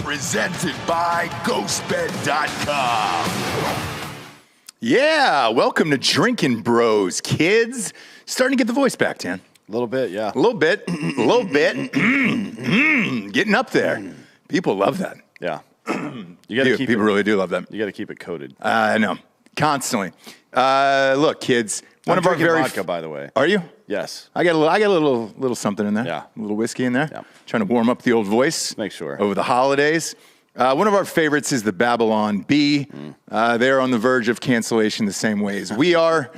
Presented by GhostBed.com. Yeah, welcome to Drinkin' Bros, kids. Starting to get the voice back, Dan. A little bit, yeah. A little bit, getting up there. People love that. Yeah. You got to keep people really do love that. You got to keep it coded. I know, constantly. Look, kids. One of our very vodka, by the way. Are you? Yes. I got a little something in there. Yeah. A little whiskey in there. Yeah. Trying to warm up the old voice. Make sure. Over the holidays. One of our favorites is the Babylon Bee. They're on the verge of cancellation the same way as we are.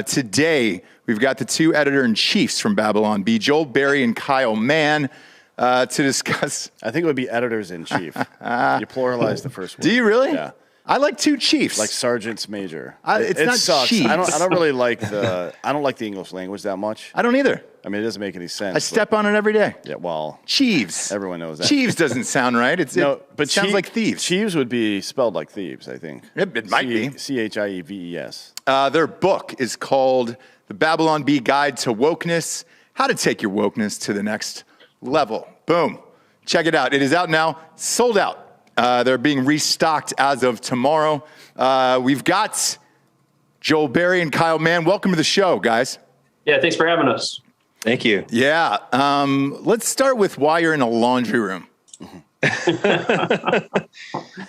Today, we've got the two editor-in-chiefs from Babylon Bee, Joel Berry and Kyle Mann, to discuss. I think it would be editors-in-chief. You pluralize the first word. Do you really? Yeah. I like two chiefs. Like sergeants major. It's not sucks. chiefs. I don't really like the English language that much. I don't either. I mean, it doesn't make any sense. I step on it every day. Yeah, well. Chiefs. Everyone knows that. Chiefs doesn't sound right. It sounds like thieves. Chiefs would be spelled like thieves, I think. It might be. Chieves. Their book is called The Babylon Bee Guide to Wokeness, How to Take Your Wokeness to the Next Level. Boom. Check it out. It is out now. Sold out. They're being restocked as of tomorrow. We've got Joel Berry and Kyle Mann. Welcome to the show, guys. Yeah, thanks for having us. Thank you. Yeah. Let's start with why you're in a laundry room.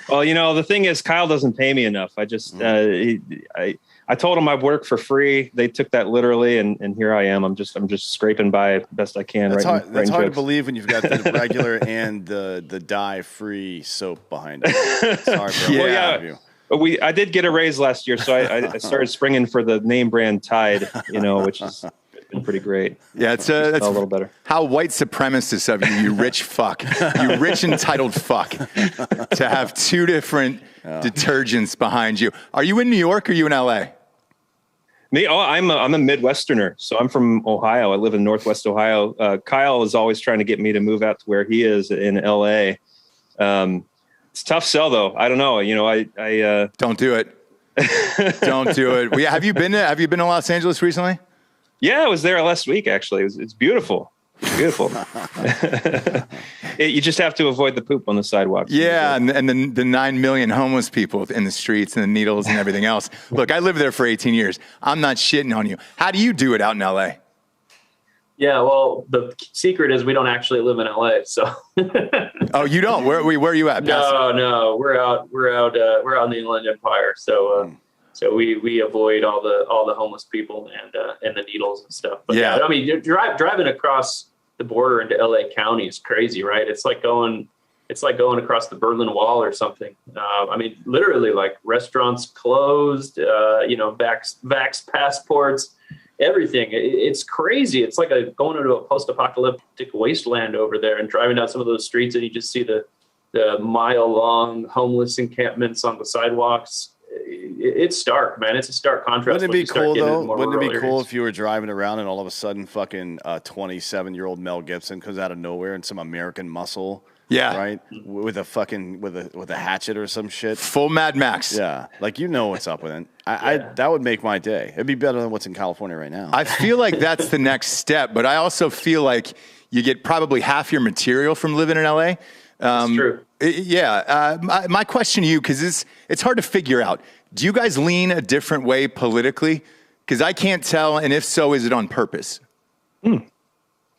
Well, the thing is, Kyle doesn't pay me enough. I just, I told him I work for free. They took that literally, and here I am. I'm just scraping by best I can. That's hard to believe when you've got the regular and the dye-free soap behind it. It's hard for I did get a raise last year, so I started springing for the name brand Tide, which has been pretty great. Yeah, it's a little better. How white supremacist of you rich fuck, you rich entitled fuck, to have two different detergents behind you. Are you in New York or are you in LA? Me? Oh, I'm a Midwesterner. So I'm from Ohio. I live in Northwest Ohio. Kyle is always trying to get me to move out to where he is in LA. It's a tough sell though. I don't know. I don't do it. Don't do it. Have you been to Los Angeles recently? Yeah, I was there last week. Actually, it's beautiful. It's beautiful. You just have to avoid the poop on the sidewalk. Yeah, and the 9 million homeless people in the streets and the needles and everything else. Look, I lived there for 18 years. I'm not shitting on you. How do you do it out in LA? Yeah, well, the secret is we don't actually live in LA. So. Oh, you don't? Where are you at? No, we're out in the Inland Empire. So. So we avoid all the homeless people and the needles and stuff. But yeah, I mean, driving across the border into LA County is crazy, right? It's like going across the Berlin Wall or something. I mean, literally, like restaurants closed, vax passports, everything. It's crazy. It's like going into a post-apocalyptic wasteland over there, and driving down some of those streets, and you just see the mile-long homeless encampments on the sidewalks. It's stark, man. It's a stark contrast. Wouldn't it be cool, though? Wouldn't it be cool if you were driving around and all of a sudden fucking 27-year-old Mel Gibson comes out of nowhere and some American muscle, right, with a hatchet or some shit, full Mad Max. Yeah, like what's up with it. That would make my day. It'd be better than what's in California right now. I feel like that's the next step, but I also feel like you get probably half your material from living in LA. That's true. My question to you, because it's hard to figure out. Do you guys lean a different way politically? Because I can't tell, and if so, is it on purpose?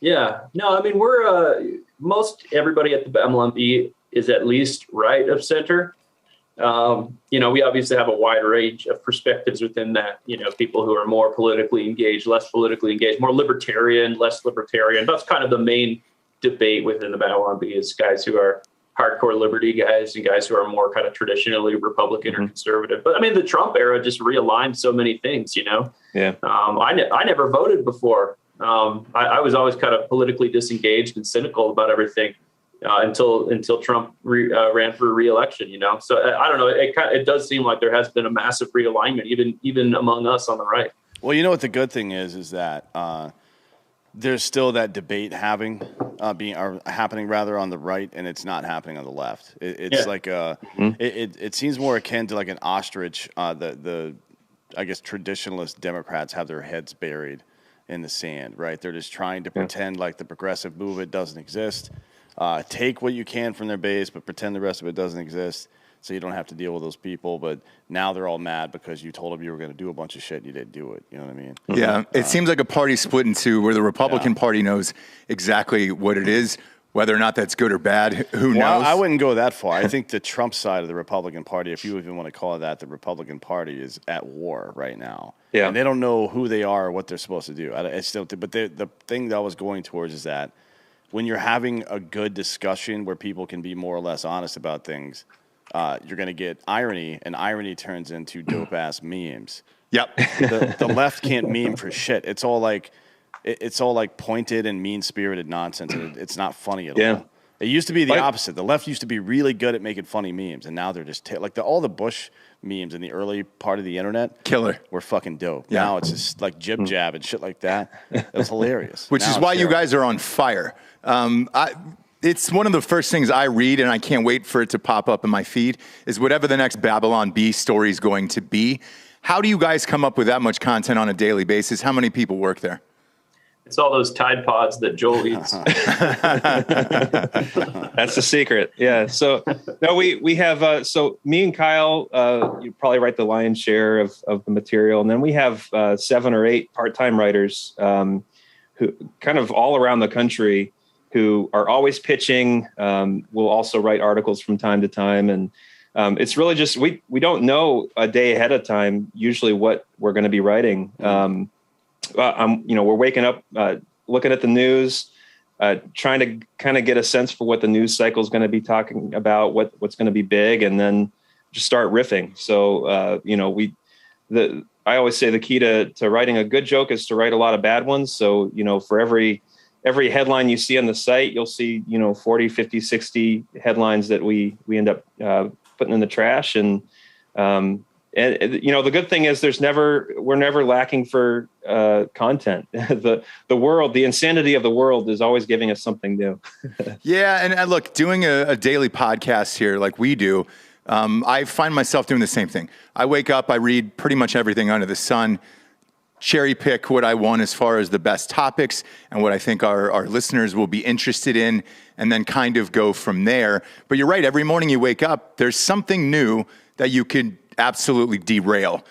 Yeah. No, I mean, we're most everybody at the Babylon Bee is at least right of center. We obviously have a wide range of perspectives within that. People who are more politically engaged, less politically engaged, more libertarian, less libertarian. That's kind of the main debate within the Babylon Bee is guys who are hardcore liberty guys and guys who are more kind of traditionally Republican or conservative. But I mean, the Trump era just realigned so many things, Yeah. I never voted before. I was always kind of politically disengaged and cynical about everything until Trump ran for re-election, So I don't know. It does seem like there has been a massive realignment, even among us on the right. Well, you know what the good thing is that there's still that debate happening rather on the right, and it's not happening on the left. It's like it seems more akin to like an ostrich. I guess traditionalist Democrats have their heads buried in the sand, right? They're just trying to pretend like the progressive movement doesn't exist. take what you can from their base, but pretend the rest of it doesn't exist, so you don't have to deal with those people. But now they're all mad because you told them you were going to do a bunch of shit and you didn't do it. You know what I mean? Yeah, it seems like a party split in two, where the Republican Party knows exactly what it is. Whether or not that's good or bad, who knows? I wouldn't go that far. I think the Trump side of the Republican Party, if you even want to call it that, the Republican Party is at war right now. Yeah. And they don't know who they are or what they're supposed to do. But the thing that I was going towards is that when you're having a good discussion where people can be more or less honest about things, you're going to get irony, and irony turns into dope-ass memes. Yep. The left can't meme for shit. It's all like pointed and mean-spirited nonsense, and it's not funny at all. It used to be the opposite. The left used to be really good at making funny memes, and now they're just all the Bush memes in the early part of the internet were fucking dope. Yeah. Now it's just like jib jab and shit like that. It was hilarious. Which is why you guys are on fire. It's one of the first things I read, and I can't wait for it to pop up in my feed, is whatever the next Babylon Bee story is going to be. How do you guys come up with that much content on a daily basis? How many people work there? It's all those Tide Pods that Joel eats. That's the secret. Yeah. So no, we have, so me and Kyle, you probably write the lion's share of the material. And then we have 7 or 8 part-time writers who kind of all around the country who are always pitching. We'll also write articles from time to time. And it's really just, we don't know a day ahead of time, usually what we're going to be writing. We're waking up, looking at the news, trying to kind of get a sense for what the news cycle is going to be talking about, what's going to be big, and then just start riffing. So, I always say the key to writing a good joke is to write a lot of bad ones. So, for every headline you see on the site, you'll see, 40, 50, 60 headlines that we end up putting in the trash. And the good thing is we're never lacking for content. The world, the insanity of the world is always giving us something new. Yeah. And look, doing a daily podcast here like we do, I find myself doing the same thing. I wake up, I read pretty much everything under the sun, cherry pick what I want as far as the best topics and what I think our listeners will be interested in, and then kind of go from there. But you're right. Every morning you wake up, there's something new that you could absolutely derail.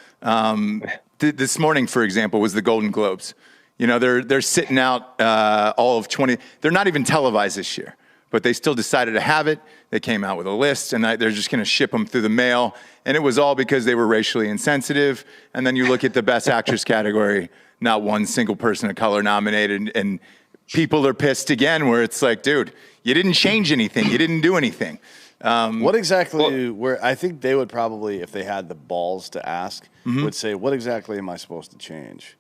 This morning, for example, was the Golden Globes. They're sitting out all of 20. They're not even televised this year, but they still decided to have it. They came out with a list, and they're just going to ship them through the mail. And it was all because they were racially insensitive. And then you look at the Best Actress category, not one single person of color nominated, and people are pissed again, where it's like, dude, you didn't change anything. You didn't do anything. What exactly, where I think they would probably, if they had the balls to ask, would say, what exactly am I supposed to change?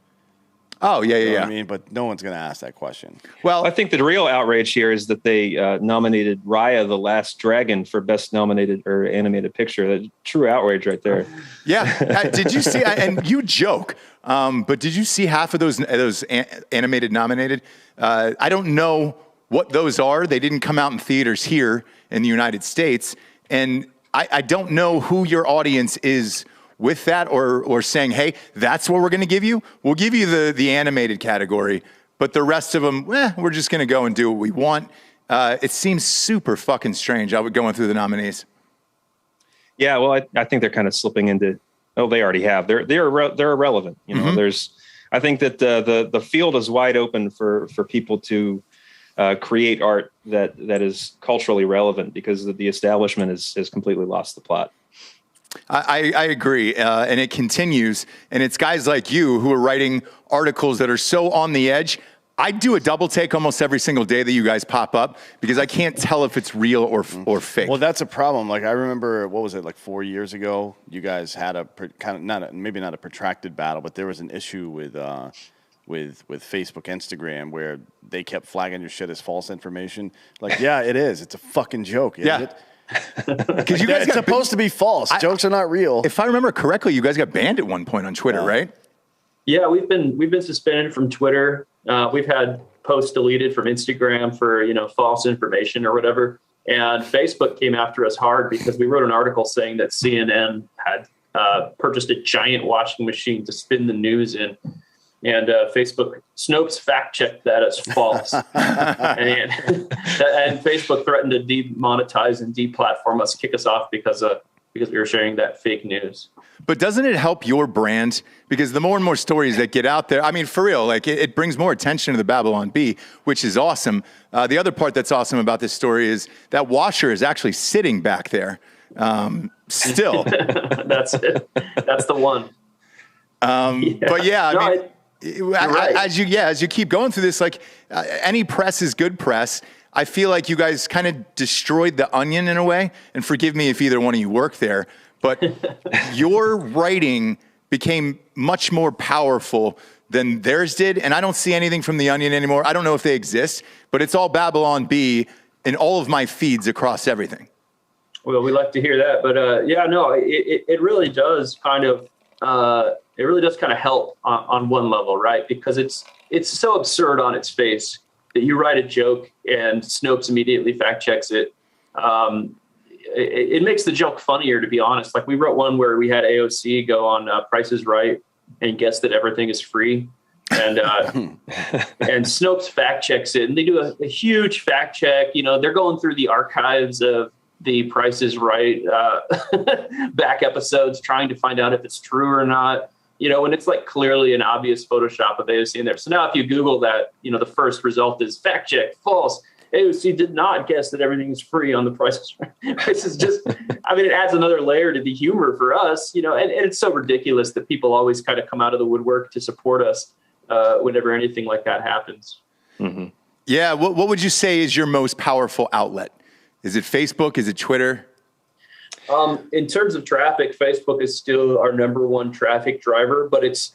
Oh, yeah, You know yeah. what I mean? But no one's going to ask that question. Well, I think the real outrage here is that they nominated Raya the Last Dragon for Best Nominated or Animated Picture. That's true outrage right there. Yeah. Did you see, and you joke, but did you see half of those animated nominated? I don't know what those are. They didn't come out in theaters here in the United States. And I don't know who your audience is with that, or saying, hey, that's what we're going to give you. We'll give you the animated category, but the rest of them, we're just going to go and do what we want. It seems super fucking strange. I would going through the nominees. Yeah, well, I think they're kind of slipping into. Oh, they already have. They're irrelevant. I think that the field is wide open for people to create art that is culturally relevant, because the establishment has completely lost the plot. I agree, and it continues, and it's guys like you who are writing articles that are so on the edge. I do a double take almost every single day that you guys pop up, because I can't tell if it's real or fake. Well, that's a problem. Like, I remember, what was it, like 4 years ago, you guys had a kind of maybe not a protracted battle, but there was an issue with Facebook, Instagram, where they kept flagging your shit as false information. Like, yeah, it is. It's a fucking joke. Yeah. Because you guys it's supposed to be false. Jokes are not real. If I remember correctly, you guys got banned at one point on Twitter, right? Yeah, we've been suspended from Twitter. We've had posts deleted from Instagram for false information or whatever. And Facebook came after us hard because we wrote an article saying that CNN had purchased a giant washing machine to spin the news in. And Facebook, Snopes fact checked that as false. and Facebook threatened to demonetize and deplatform us, kick us off because we were sharing that fake news. But doesn't it help your brand? Because the more and more stories that get out there, I mean, for real, like it brings more attention to the Babylon Bee, which is awesome. The other part that's awesome about this story is that washer is actually sitting back there still. That's it. That's the one. But yeah, No, I mean, right. as you keep going through this, like any press is good press. I feel like you guys kind of destroyed the Onion in a way, and forgive me if either one of you work there, but your writing became much more powerful than theirs did, and I don't see anything from the Onion anymore. I don't know if they exist, but it's all Babylon Bee in all of my feeds across everything. Well, we like to hear that, but it really does kind of help on one level, right? Because it's so absurd on its face that you write a joke and Snopes immediately fact checks it. It makes the joke funnier, to be honest. Like we wrote one where we had AOC go on Price is Right and guess that everything is free. And and Snopes fact checks it, and they do a huge fact check. You know, they're going through the archives of the Price is Right back episodes, trying to find out if it's true or not. You know, and it's like clearly an obvious Photoshop of AOC in there. So now if you Google that, you know, the first result is fact check, false. AOC did not guess that everything is free on the Price is Right. This is just, I mean, it adds another layer to the humor for us, you know, and it's so ridiculous that people always kind of come out of the woodwork to support us whenever anything like that happens. Mm-hmm. Yeah. What would you say is your most powerful outlet? Is it Facebook? Is it Twitter? In terms of traffic, Facebook is still our number one traffic driver, but it's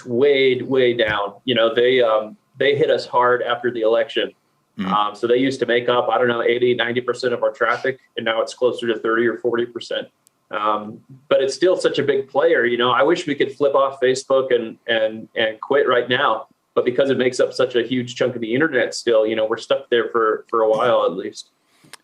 way down. You know, they hit us hard after the election. Mm-hmm. So they used to make up, 80-90% of our traffic, and now it's closer to 30 or 40%. But it's still such a big player. You know, I wish we could flip off Facebook and quit right now, but because it makes up such a huge chunk of the internet still, you know, we're stuck there for a while at least.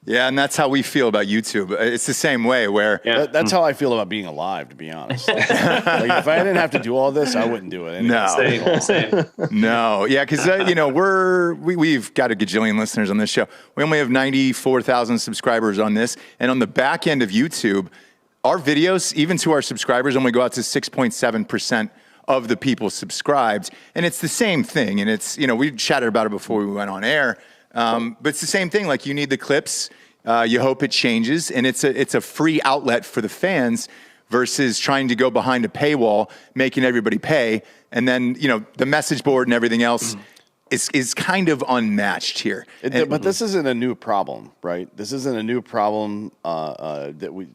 Yeah, and that's how we feel about YouTube. It's the same way where... Yeah. That's how I feel about being alive, to be honest. Like, if I didn't have to do all this, I wouldn't do it anyway. No. Same. No. Yeah, because, you know, we've got a gajillion listeners on this show. We only have 94,000 subscribers on this. And on the back end of YouTube, our videos, even to our subscribers, only go out to 6.7% of the people subscribed. And it's the same thing. And it's, you know, we chatted about it before we went on air. But it's the same thing. Like, you need the clips. You hope it changes, and it's a free outlet for the fans versus trying to go behind a paywall, making everybody pay, and then, you know, the message board and everything else is kind of unmatched here. But this isn't a new problem, right? This isn't a new problem that we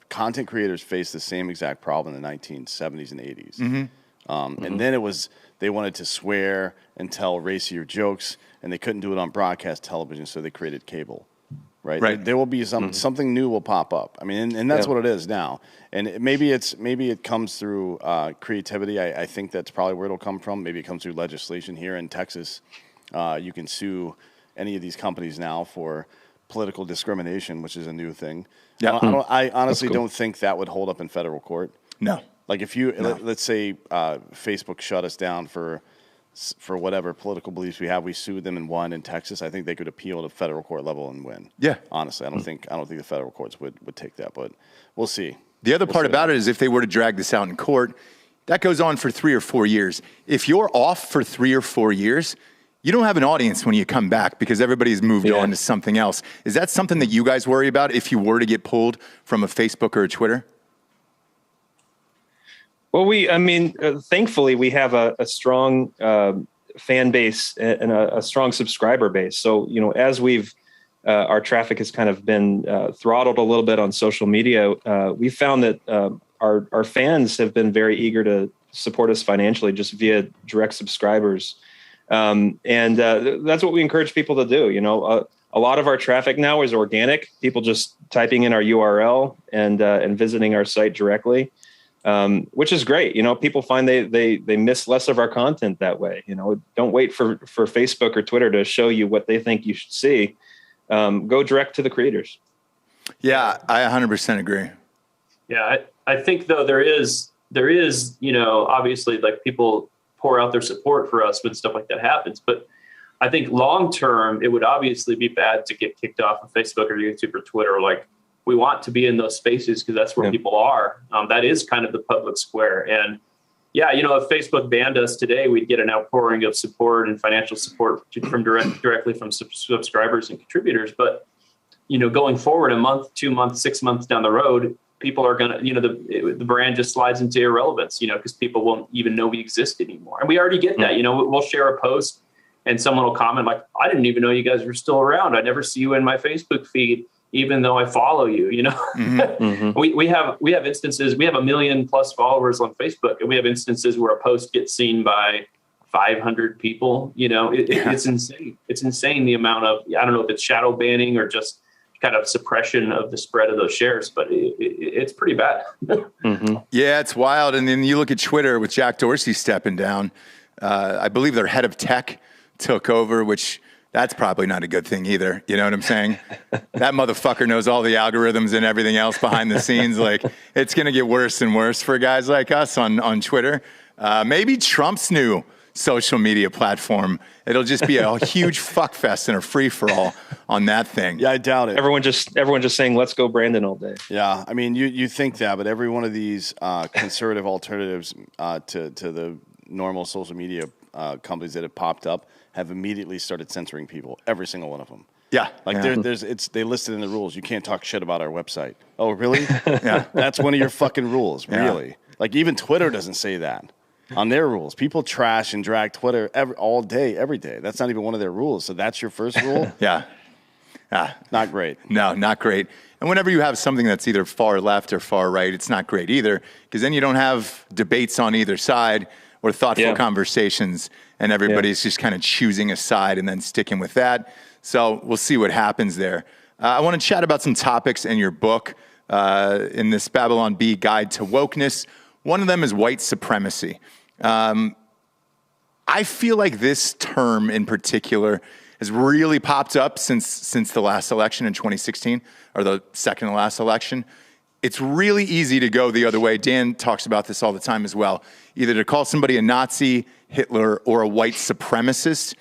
content creators face the same exact problem in the 1970s and 80s. Mm-hmm. And then they wanted to swear and tell racier jokes, and they couldn't do it on broadcast television, so they created cable. Right. There will be something new will pop up. I mean, and that's what it is now. And maybe it comes through creativity. I think that's probably where it'll come from. Maybe it comes through legislation here in Texas. You can sue any of these companies now for political discrimination, which is a new thing. Yeah. I honestly don't think that would hold up in federal court. No. Like if let's say Facebook shut us down for whatever political beliefs we have, we sued them and won in Texas, I think they could appeal to federal court level and win. Yeah. Honestly, I don't think the federal courts would take that, but we'll see. The other part about it is if they were to drag this out in court, that goes on for 3 or 4 years. If you're off for 3 or 4 years, you don't have an audience when you come back because everybody's moved on to something else. Is that something that you guys worry about if you were to get pulled from a Facebook or a Twitter? Well, thankfully we have a strong fan base and a strong subscriber base. So, you know, as our traffic has kind of been throttled a little bit on social media, we found that our fans have been very eager to support us financially just via direct subscribers. And that's what we encourage people to do. You know, a lot of our traffic now is organic, people just typing in our URL and visiting our site directly. Which is great. You know, people find they miss less of our content that way. You know, don't wait for Facebook or Twitter to show you what they think you should see. Go direct to the creators. Yeah, I 100% agree. Yeah, I think though there is, you know, obviously like people pour out their support for us when stuff like that happens. But I think long term, it would obviously be bad to get kicked off of Facebook or YouTube or Twitter. Like, we want to be in those spaces because that's where people are. That is kind of the public square. And yeah, you know, if Facebook banned us today, we'd get an outpouring of support and financial support from directly from subscribers and contributors. But, you know, going forward a month, 2 months, 6 months down the road, people are going to, you know, the brand just slides into irrelevance, you know, because people won't even know we exist anymore. And we already get that. You know, we'll share a post and someone will comment like, I didn't even know you guys were still around. I never see you in my Facebook feed, even though I follow you, you know. We have instances, we have 1 million plus followers on Facebook, and we have instances where a post gets seen by 500 people. You know, it's insane. It's insane the amount of, I don't know if it's shadow banning or just kind of suppression of the spread of those shares, but it's pretty bad. Yeah, it's wild. And then you look at Twitter with Jack Dorsey stepping down. I believe their head of tech took over, which that's probably not a good thing either. You know what I'm saying? That motherfucker knows all the algorithms and everything else behind the scenes. Like, it's going to get worse and worse for guys like us on Twitter. Maybe Trump's new social media platform. It'll just be a huge fuck fest and a free for all on that thing. Yeah, I doubt it. Everyone just saying, let's go Brandon all day. Yeah. I mean, you think that, but every one of these conservative alternatives to the normal social media companies that have popped up have immediately started censoring people. Every single one of them. Yeah. Like they listed in the rules, you can't talk shit about our website. Oh, really? Yeah. That's one of your fucking rules. Really? Like, even Twitter doesn't say that on their rules. People trash and drag Twitter all day, every day. That's not even one of their rules. So that's your first rule? Yeah. Not great. No, not great. And whenever you have something that's either far left or far right, it's not great either, because then you don't have debates on either side or thoughtful conversations, and everybody's just kind of choosing a side and then sticking with that. So we'll see what happens there. I want to chat about some topics in your book, in this Babylon Bee Guide to Wokeness. One of them is white supremacy. I feel like this term in particular has really popped up since the last election in 2016, or the second to last election. It's really easy to go the other way. Dan talks about this all the time as well. Either to call somebody a Nazi, Hitler, or a white supremacist.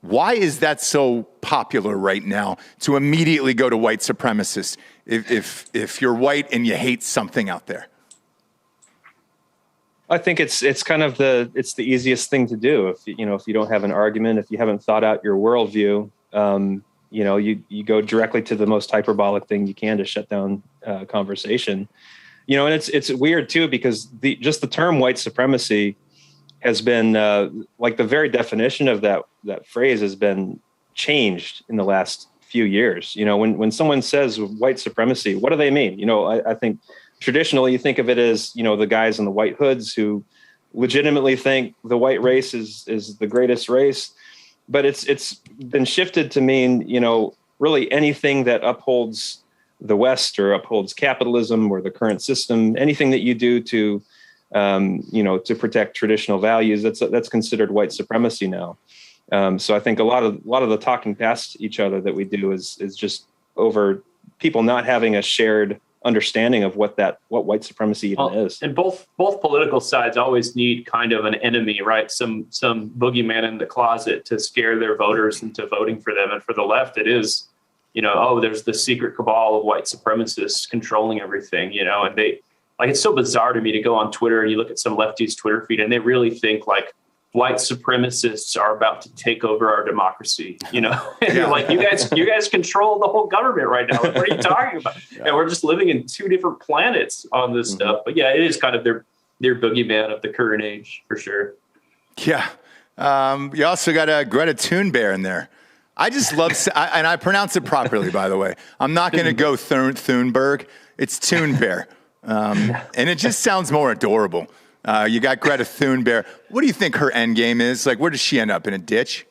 Why is that so popular right now to immediately go to white supremacist if you're white and you hate something out there? I think it's kind of the easiest thing to do. If you don't have an argument, if you haven't thought out your worldview, you go directly to the most hyperbolic thing you can to shut down conversation. You know, and it's weird too, because just the term white supremacy has been like the very definition of that phrase has been changed in the last few years. You know, when someone says white supremacy, what do they mean? You know, I think traditionally you think of it as, you know, the guys in the white hoods who legitimately think the white race is the greatest race. But it's been shifted to mean, you know, really anything that upholds the West or upholds capitalism or the current system, anything that you do to, to protect traditional values, that's considered white supremacy now. So I think a lot of the talking past each other that we do is just over people not having a shared understanding of what white supremacy even is. And both political sides always need kind of an enemy, right? Some boogeyman in the closet to scare their voters into voting for them. And for the left, it is, you know, there's the secret cabal of white supremacists controlling everything, you know, and it's so bizarre to me to go on Twitter and you look at some lefties' Twitter feed and they really think like white supremacists are about to take over our democracy, you know? And you're like, you guys control the whole government right now. Like, what are you talking about? Yeah. And we're just living in two different planets on this stuff. But yeah, it is kind of their boogeyman of the current age for sure. Yeah. You also got a Greta Thunberg in there. I just love, and I pronounce it properly, by the way. I'm not going to go Thunberg. It's Thunberg. And it just sounds more adorable. You got Greta Thunberg. What do you think her end game is? Like, where does she end up? In a ditch?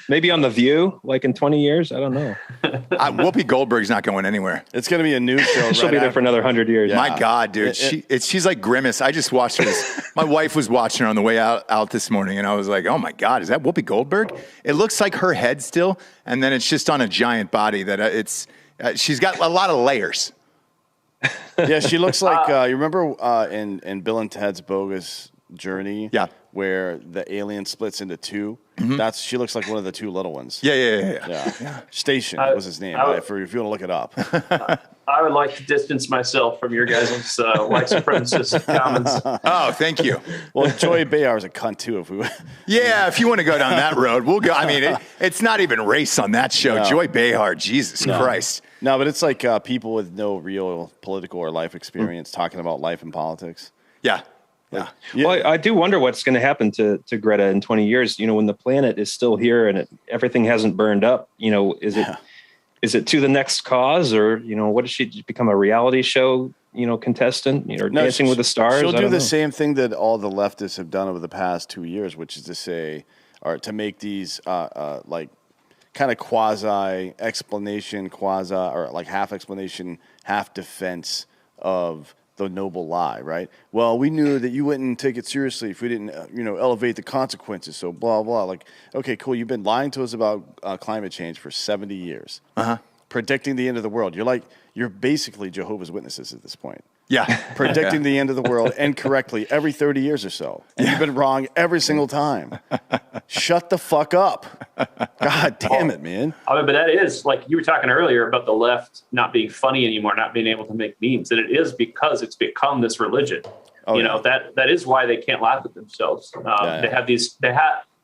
Maybe on The View, like in 20 years. I don't know. Whoopi Goldberg's not going anywhere. It's going to be a news show. She'll be there for another 100 years. Yeah. My God, dude. She's like Grimace. I just watched her. My wife was watching her on the way out this morning, and I was like, oh, my God, is that Whoopi Goldberg? It looks like her head still, and then it's just on a giant body that she's got a lot of layers. Yeah, she looks like you remember in Bill and Ted's Bogus Journey, where the alien splits into two. She looks like one of the two little ones. Yeah. Station was his name. If you want to look it up. I would like to distance myself from your guys' white supremacist comments. Oh, thank you. Well, Joy Behar is a cunt too. If you want to go down that road, we'll go. I mean, it's not even race on that show. No. Joy Behar, Jesus Christ. No, but it's like people with no real political or life experience talking about life and politics. Yeah. Well, I do wonder what's going to happen to Greta in 20 years. When the planet is still here and everything hasn't burned up. Is it to the next cause, or what does she become, a reality show contestant, or Dancing with the Stars? She'll do the same thing that all the leftists have done over the past 2 years, which is to say, or to make these like kind of quasi explanation, or like half explanation, half defense of the noble lie, right? Well, we knew that you wouldn't take it seriously if we didn't, elevate the consequences. So blah, blah. Like, okay, cool. You've been lying to us about climate change for 70 years. Predicting the end of the world. You're basically Jehovah's Witnesses at this point. Yeah. Predicting the end of the world incorrectly every 30 years or so. And you've been wrong every single time. Shut the fuck up. God damn it, man. I mean, but that is, like you were talking earlier about the left not being funny anymore, not being able to make memes. And it is because it's become this religion. That is why they can't laugh at themselves. They have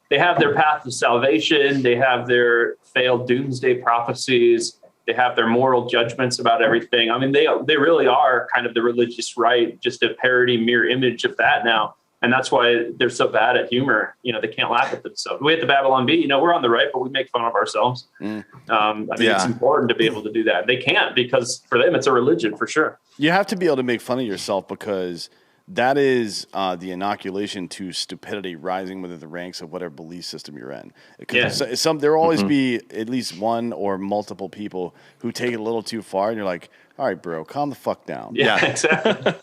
they have their path to salvation. They have their failed doomsday prophecies. They have their moral judgments about everything. I mean, they really are kind of the religious right, just a parody, mirror image of that now. And that's why they're so bad at humor. They can't laugh at themselves. We at the Babylon Bee, we're on the right, but we make fun of ourselves. It's important to be able to do that. They can't, because for them, it's a religion for sure. You have to be able to make fun of yourself, because that is the inoculation to stupidity rising within the ranks of whatever belief system you're in. There will always be at least one or multiple people who take it a little too far, and you're like, all right, bro, calm the fuck down. Yeah, exactly.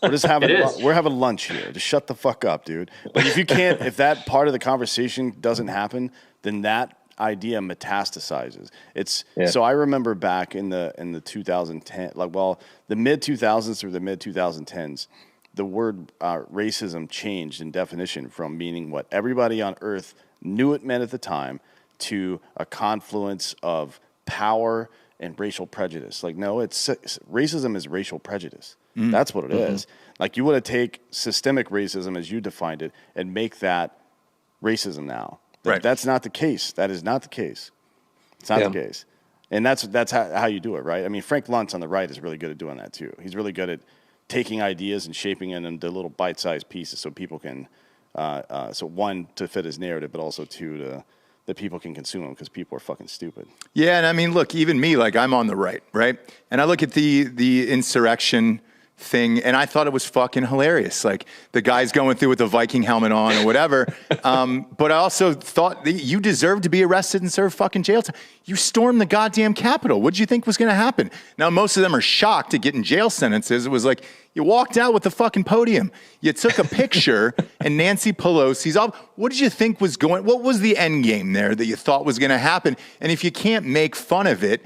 We're having lunch here. Just shut the fuck up, dude. But if that part of the conversation doesn't happen, then that idea metastasizes. So I remember back in the 2010, the mid 2000s through the mid 2010s, the word racism changed in definition from meaning what everybody on earth knew it meant at the time to a confluence of power and racial prejudice. Like, no, racism is racial prejudice. That's what it is. Like, you want to take systemic racism as you defined it and make that racism now. That's not the case. That is not the case. It's not the case. And that's how you do it, right? I mean, Frank Luntz on the right is really good at doing that too. He's really good at taking ideas and shaping them into little bite-sized pieces so people can, one, to fit his narrative, but also two, that people can consume them, because people are fucking stupid. Yeah, and I mean, look, even me, like, I'm on the right? And I look at the insurrection thing, and I thought it was fucking hilarious. Like, the guy's going through with the Viking helmet on or whatever. But I also thought that you deserved to be arrested and serve fucking jail time. You stormed the goddamn Capitol. What did you think was going to happen? Now, most of them are shocked at getting jail sentences. It was like, you walked out with the fucking podium. You took a picture, and Nancy Pelosi's up. What did you think was what was the end game there that you thought was going to happen? And if you can't make fun of it,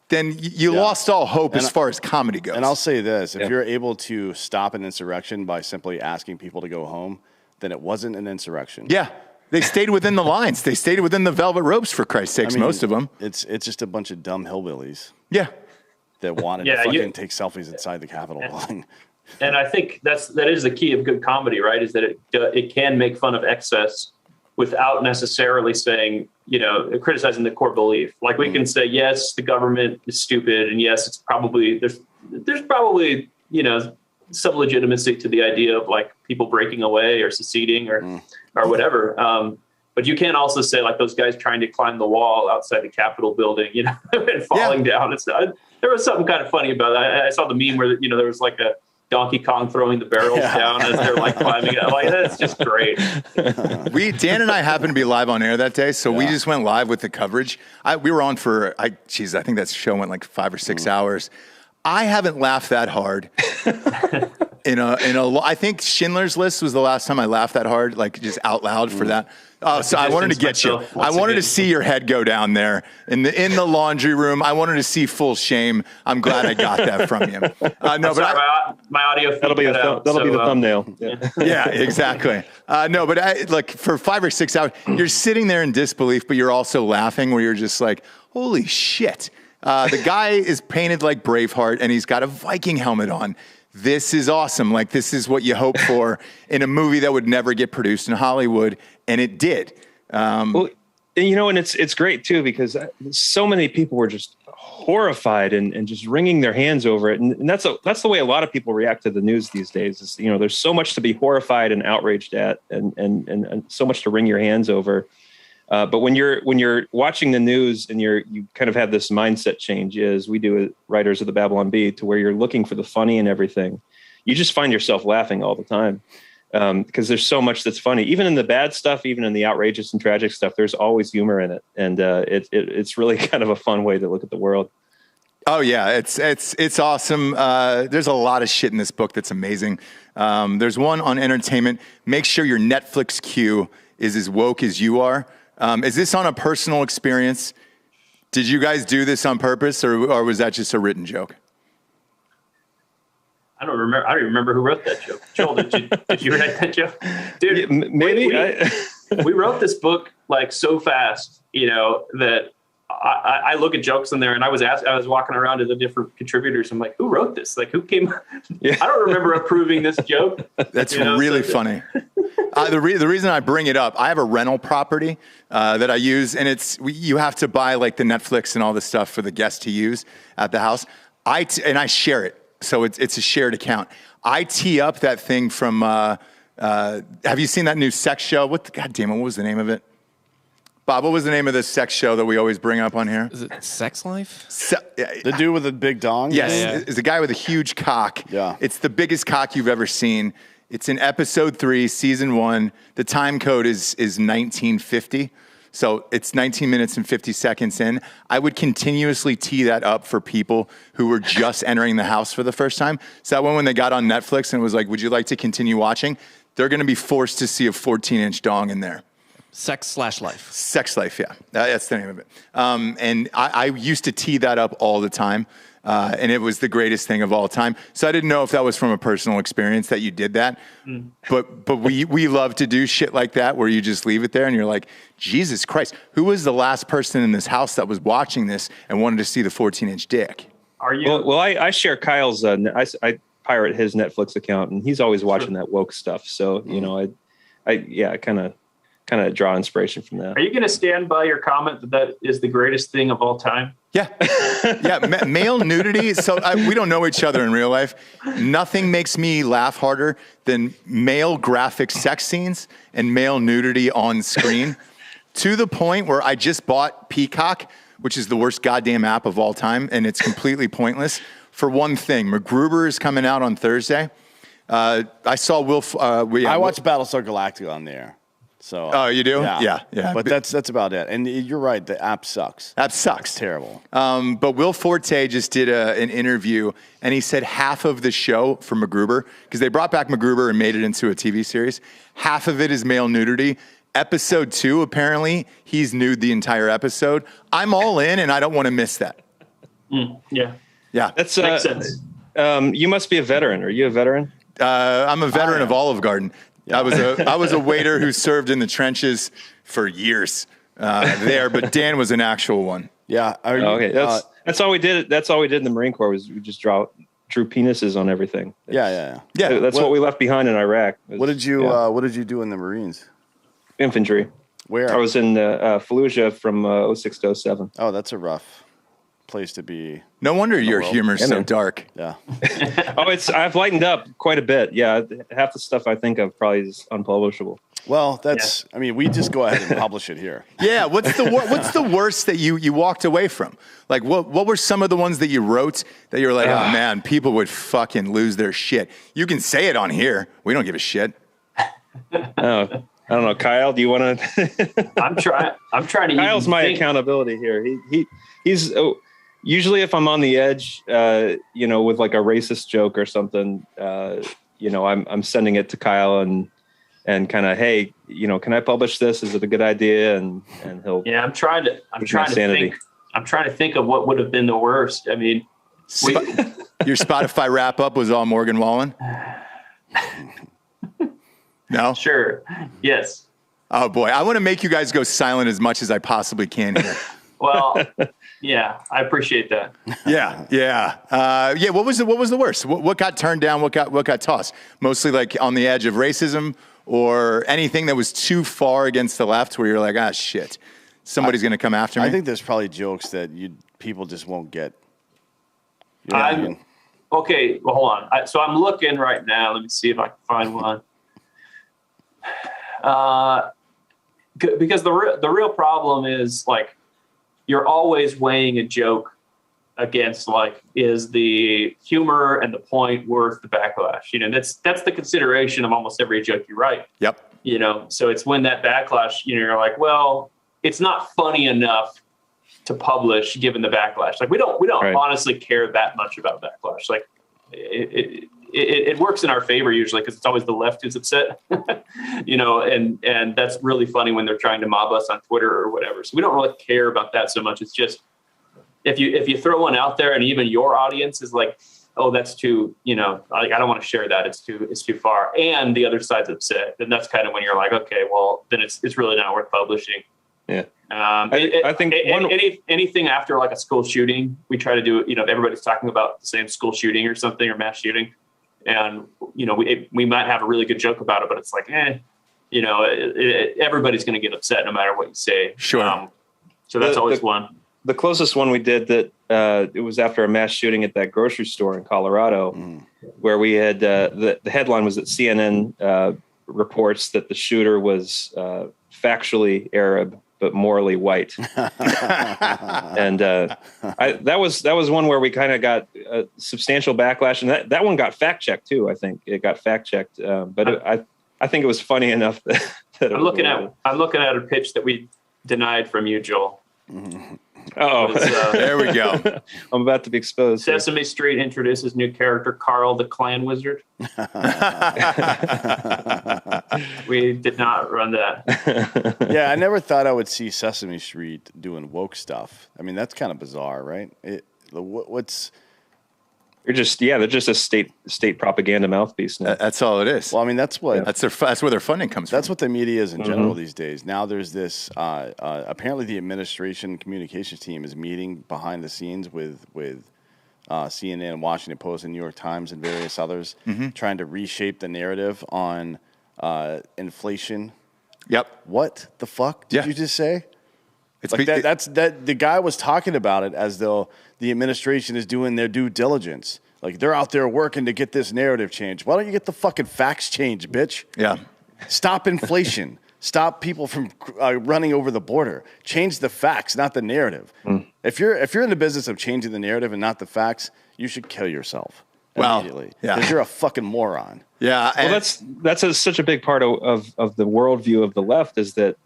then you lost all hope as far as comedy goes. And I'll say this, if you're able to stop an insurrection by simply asking people to go home, then it wasn't an insurrection. Yeah. They stayed within the lines. They stayed within the velvet ropes, for Christ's sakes, most of them. It's just a bunch of dumb hillbillies. Yeah. That wanted to fucking take selfies inside the Capitol building. And I think that is the key of good comedy, right? Is that it can make fun of excess without necessarily saying, criticizing the core belief. Like, we can say, yes, the government is stupid, and yes, it's probably there's probably some legitimacy to the idea of, like, people breaking away or seceding or whatever. But you can't also say, like, those guys trying to climb the wall outside the Capitol building, and falling down. There was something kind of funny about that. I saw the meme where there was like a Donkey Kong throwing the barrels down as they're like climbing it. Like, that's just great. Dan and I happened to be live on air that day, so we just went live with the coverage. We were on for, I think that show went like 5 or 6 hours. I haven't laughed that hard I think Schindler's List was the last time I laughed that hard, like just out loud for that. Oh, so I wanted to get you. I wanted to see your head go down there in the laundry room. I wanted to see full shame. I'm glad I got that from you. No, sorry, but my audio feed That'll be the thumbnail. Yeah, exactly. No, but like for 5 or 6 hours, you're sitting there in disbelief, but you're also laughing where you're just like, holy shit. The guy is painted like Braveheart and he's got a Viking helmet on. This is awesome. Like, this is what you hope for in a movie that would never get produced in Hollywood. And it did. Well, and it's great too, because so many people were just horrified and just wringing their hands over it. And that's the way a lot of people react to the news these days is, there's so much to be horrified and outraged at and so much to wring your hands over. But when you're watching the news and you kind of have this mindset change, as we do as writers of the Babylon Bee, to where you're looking for the funny and everything, you just find yourself laughing all the time. Because there's so much that's funny, even in the bad stuff, even in the outrageous and tragic stuff, there's always humor in it. And it's really kind of a fun way to look at the world. Oh yeah. It's awesome. There's a lot of shit in this book that's amazing. There's one on entertainment. Make sure your Netflix queue is as woke as you are. Is this on a personal experience? Did you guys do this on purpose or was that just a written joke? I don't remember who wrote that joke. Joel, did you write that joke? Dude, yeah, maybe. We wrote this book like so fast, that I look at jokes in there and I was walking around to the different contributors. I'm like, who wrote this? Like, who came? Yeah. I don't remember approving this joke. That's really funny. The reason I bring it up, I have a rental property that I use, and you have to buy like the Netflix and all this stuff for the guests to use at the house. And I share it. So it's a shared account. I tee up that thing from, have you seen that new sex show? God damn it, what was the name of it? Bob, what was the name of this sex show that we always bring up on here? Is it Sex Life? The dude with the big dong? Yes, it's a guy with a huge cock. Yeah. It's the biggest cock you've ever seen. It's in episode 3, season 1. The time code is 1950. So it's 19 minutes and 50 seconds in. I would continuously tee that up for people who were just entering the house for the first time. So that when they got on Netflix and it was like, would you like to continue watching? They're going to be forced to see a 14-inch dong in there. Sex/Life. Sex Life, yeah. That's the name of it. And I used to tee that up all the time. And it was the greatest thing of all time. So I didn't know if that was from a personal experience that you did that. But we love to do shit like that where you just leave it there and you're like, Jesus Christ, who was the last person in this house that was watching this and wanted to see the 14-inch dick? Are you? Well, I share Kyle's, I pirate his Netflix account and he's always watching that woke stuff. So, I kind of draw inspiration from that. Are you going to stand by your comment that is the greatest thing of all time? Yeah. Yeah. Male nudity. So we don't know each other in real life. Nothing makes me laugh harder than male graphic sex scenes and male nudity on screen, to the point where I just bought Peacock, which is the worst goddamn app of all time. And it's completely pointless for one thing. MacGruber is coming out on Thursday. I saw I watched Battlestar Galactica on there. So, oh, you do? Yeah. Yeah. But that's about it. And you're right. The app sucks. App sucks. It's terrible. But Will Forte just did an interview, and he said half of the show for MacGruber, because they brought back MacGruber and made it into a TV series, half of it is male nudity. Episode 2, apparently, he's nude the entire episode. I'm all in, and I don't want to miss that. Yeah. That's makes sense. You must be a veteran. Are you a veteran? I'm a veteran of Olive Garden. Yeah. I was a waiter who served in the trenches for years there, but Dan was an actual one. Yeah. Okay. That's all we did. That's all we did in the Marine Corps was we just drew penises on everything. Yeah. That's what we left behind in Iraq. What did you do in the Marines? Infantry. Where? I was in Fallujah from 06 to 07. Oh, that's a rough place to be. No wonder your humor's so dark. Yeah. I've lightened up quite a bit. Yeah. Half the stuff I think of probably is unpublishable. Well, we just go ahead and publish it here. Yeah. What's the worst that you walked away from? Like what were some of the ones that you wrote that you were like, oh man, people would fucking lose their shit. You can say it on here. We don't give a shit. I don't know. Kyle, do you want to? I'm trying to. Kyle's my accountability here. He's usually if I'm on the edge, with like a racist joke or something, I'm sending it to Kyle and and kind of, hey, can I publish this? Is it a good idea? And he'll. Yeah, I'm trying to think of what would have been the worst. I mean, your Spotify wrap up was all Morgan Wallen. No? Sure. Yes. Oh boy, I want to make you guys go silent as much as I possibly can here. Well, yeah, I appreciate that. Yeah. What was the worst? What got turned down? What got tossed? Mostly like on the edge of racism, or anything that was too far against the left, where you're like, ah, shit, somebody's going to come after me. I think there's probably jokes that people just won't get. You know what I mean? Okay, well, hold on. So I'm looking right now. Let me see if I can find one. Because the real problem is, like, you're always weighing a joke against, like, is the humor and the point worth the backlash? That's the consideration of almost every joke you write. Yep. So it's when that backlash, you're like, well, it's not funny enough to publish given the backlash. Like, we don't right. honestly care that much about backlash. Like, it works in our favor usually, because it's always the left who's upset, and that's really funny when they're trying to mob us on Twitter or whatever. So we don't really care about that so much. It's just, if you throw one out there and even your audience is like, oh, that's too, like, I don't want to share that. It's too far. And the other side's upset. Then that's kind of when you're like, okay, well, then it's really not worth publishing. Yeah. I think anything after like a school shooting, we try to do, everybody's talking about the same school shooting or something, or mass shooting. And, we might have a really good joke about it, but it's like, everybody's going to get upset no matter what you say. Sure. So that's always one. The closest one we did that it was after a mass shooting at that grocery store in Colorado, where we had the headline was that CNN reports that the shooter was factually Arab but morally white, and that was one where we kind of got a substantial backlash, and that one got fact checked too. I think it got fact checked, but I think it was funny enough that I'm looking at a pitch that we denied from you, Joel. Oh, there we go. I'm about to be exposed. Sesame Street introduces new character Carl the Clan Wizard. We did not run that. Yeah, I never thought I would see Sesame Street doing woke stuff. I mean, that's kind of bizarre, right? What's they're just a state propaganda mouthpiece now. That's all it is. Well, I mean, that's where their funding comes from. That's what the media is in general these days. Now there's this, apparently the administration communications team is meeting behind the scenes with CNN, Washington Post, and New York Times, and various others, trying to reshape the narrative on inflation. Yep. What the fuck did you just say? It's like that's the guy was talking about it as though the administration is doing their due diligence. Like, they're out there working to get this narrative changed. Why don't you get the fucking facts changed, bitch? Yeah. Stop inflation. Stop people from running over the border. Change the facts, not the narrative. If you're in the business of changing the narrative and not the facts, you should kill yourself immediately. Because you're a fucking moron. Yeah. Well, that's such a big part of the worldview of the left, is that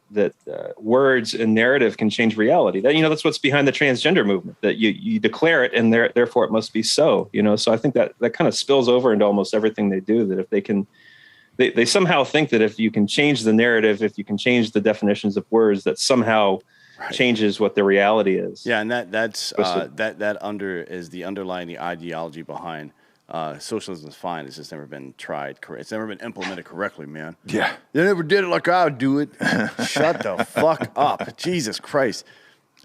words and narrative can change reality. That's what's behind the transgender movement, that you declare it and therefore it must be so. So I think that kind of spills over into almost everything they do, that if they can, they somehow think that if you can change the narrative, if you can change the definitions of words, that somehow changes what the reality is. Yeah, and that's is the underlying ideology behind socialism is fine. It's just never been tried. It's never been implemented correctly, man. Yeah. They never did it like I would do it. Shut the fuck up. Jesus Christ.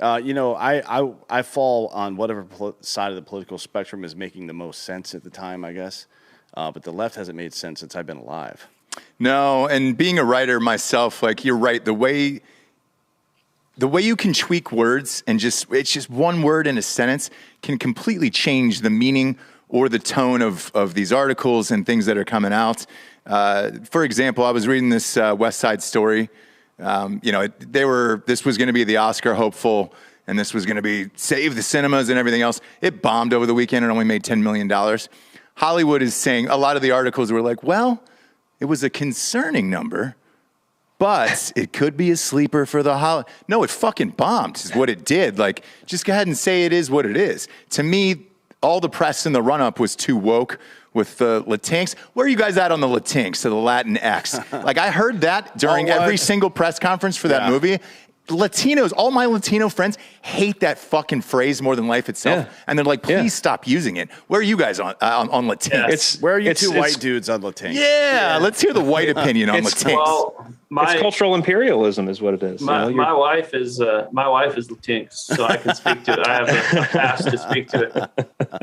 I fall on whatever side of the political spectrum is making the most sense at the time, I guess. But the left hasn't made sense since I've been alive. No, and being a writer myself, like, you're right. The way you can tweak words and it's just one word in a sentence can completely change the meaning or the tone of these articles and things that are coming out. For example, I was reading this West Side Story. This was going to be the Oscar hopeful, and this was going to be save the cinemas and everything else. It bombed over the weekend and only made $10 million. Hollywood is saying, a lot of the articles were like, well, it was a concerning number, but it could be a sleeper for the holiday. No, it fucking bombed is what it did. Like, just go ahead and say it is what it is. To me, all the press in the run-up was too woke with the Latinx. Where are you guys at on the Latinx, to the Latin X? Like, I heard that during every single press conference for that movie. Latinos, all my Latino friends hate that fucking phrase more than life itself. Yeah. And they're like, please stop using it. Where are you guys on Latinx? Where are you two white dudes on Latinx? Yeah, let's hear the white opinion on Latinx. Well, it's cultural imperialism is what it is. My wife is Latinx, so I can speak to it. I have a pass to speak to it.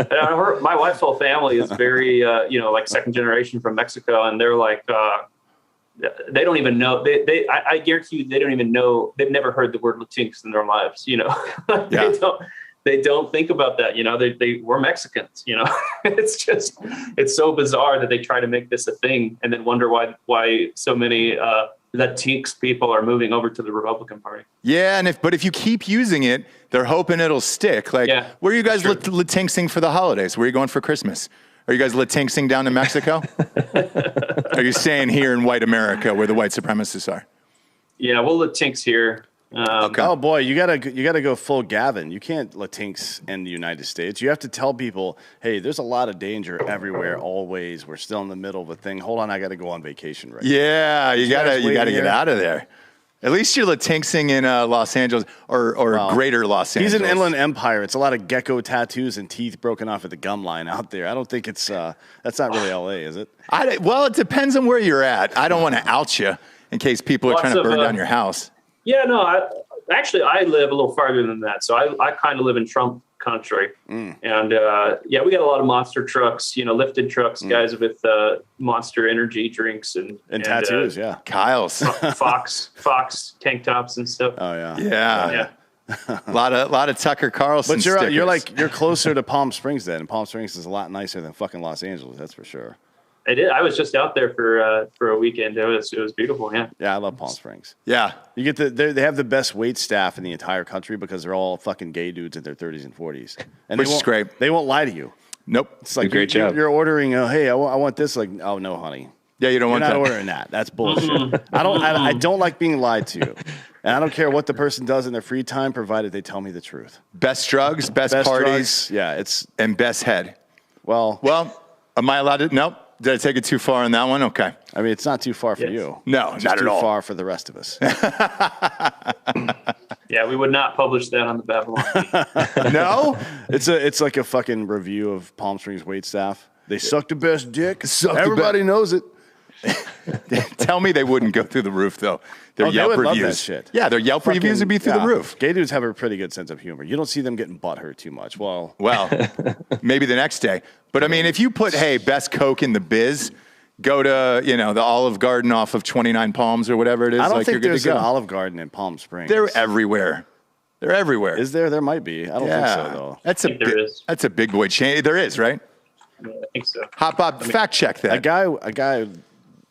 And my wife's whole family is very, like second generation from Mexico, and they're like, they don't even know. I guarantee you, they don't even know. They've never heard the word Latinx in their lives. They don't think about that. We're Mexicans. It's so bizarre that they try to make this a thing and then wonder why so many Latinx people are moving over to the Republican Party. Yeah, but if you keep using it, they're hoping it'll stick. Like, where are you guys Latinxing for the holidays? Where are you going for Christmas? Are you guys Latinxing down to Mexico? Are you staying here in white America where the white supremacists are? Yeah, we'll Latinx here. Okay. Oh boy, you gotta go full Gavin. You can't Latinx in the United States. You have to tell people, hey, there's a lot of danger everywhere, always. We're still in the middle of a thing. Hold on, I gotta go on vacation right now. Yeah, you gotta get out of there. At least you're Latinxing in Los Angeles or greater Los Angeles. He's an inland empire. It's a lot of gecko tattoos and teeth broken off at the gum line out there. I don't think it's that's not really LA, is it? Well, it depends on where you're at. I don't want to out you in case people are trying to burn down your house. Yeah, no, I live a little farther than that. So I kind of live in Trump country. And we got a lot of monster trucks, lifted trucks, guys with Monster energy drinks and tattoos, Kyle's Fox tank tops and stuff. Oh yeah. Yeah. a lot of Tucker Carlson But stickers. you're closer to Palm Springs then. And Palm Springs is a lot nicer than fucking Los Angeles, that's for sure. I was just out there for a weekend. It was beautiful. Yeah. Yeah, I love Palm Springs. Yeah. You get they have the best wait staff in the entire country because they're all fucking gay dudes in their 30s and 40s. And which is great. They won't lie to you. Nope. It's like great job. You're ordering, hey, I want this. Like, oh no, honey. Yeah, you don't want that. You're not ordering that. That's bullshit. I don't like being lied to. And I don't care what the person does in their free time, provided they tell me the truth. Best drugs, best parties. Drugs, and best head. Well, am I allowed to? Nope. Did I take it too far on that one? Okay. I mean, it's not too far for you. No, it's not at all. Too far for the rest of us. Yeah, we would not publish that on the Babylon. No? It's like a fucking review of Palm Springs waitstaff. They suck the best dick. Everybody knows it. Tell me they wouldn't go through the roof, though. Their Yelp reviews. Love that shit. Yeah, their Yelp reviews would be through the roof. Gay dudes have a pretty good sense of humor. You don't see them getting butthurt too much. Well, maybe the next day. But I mean, if you put, hey, best Coke in the biz, go to, the Olive Garden off of 29 Palms or whatever it is. I don't think you're good there's to go. an Olive Garden in Palm Springs. They're everywhere. They're everywhere. Is there? There might be. I don't think so, though. That's a big boy chain. There is, right? Yeah, I think so. Hop up, fact check that. A guy.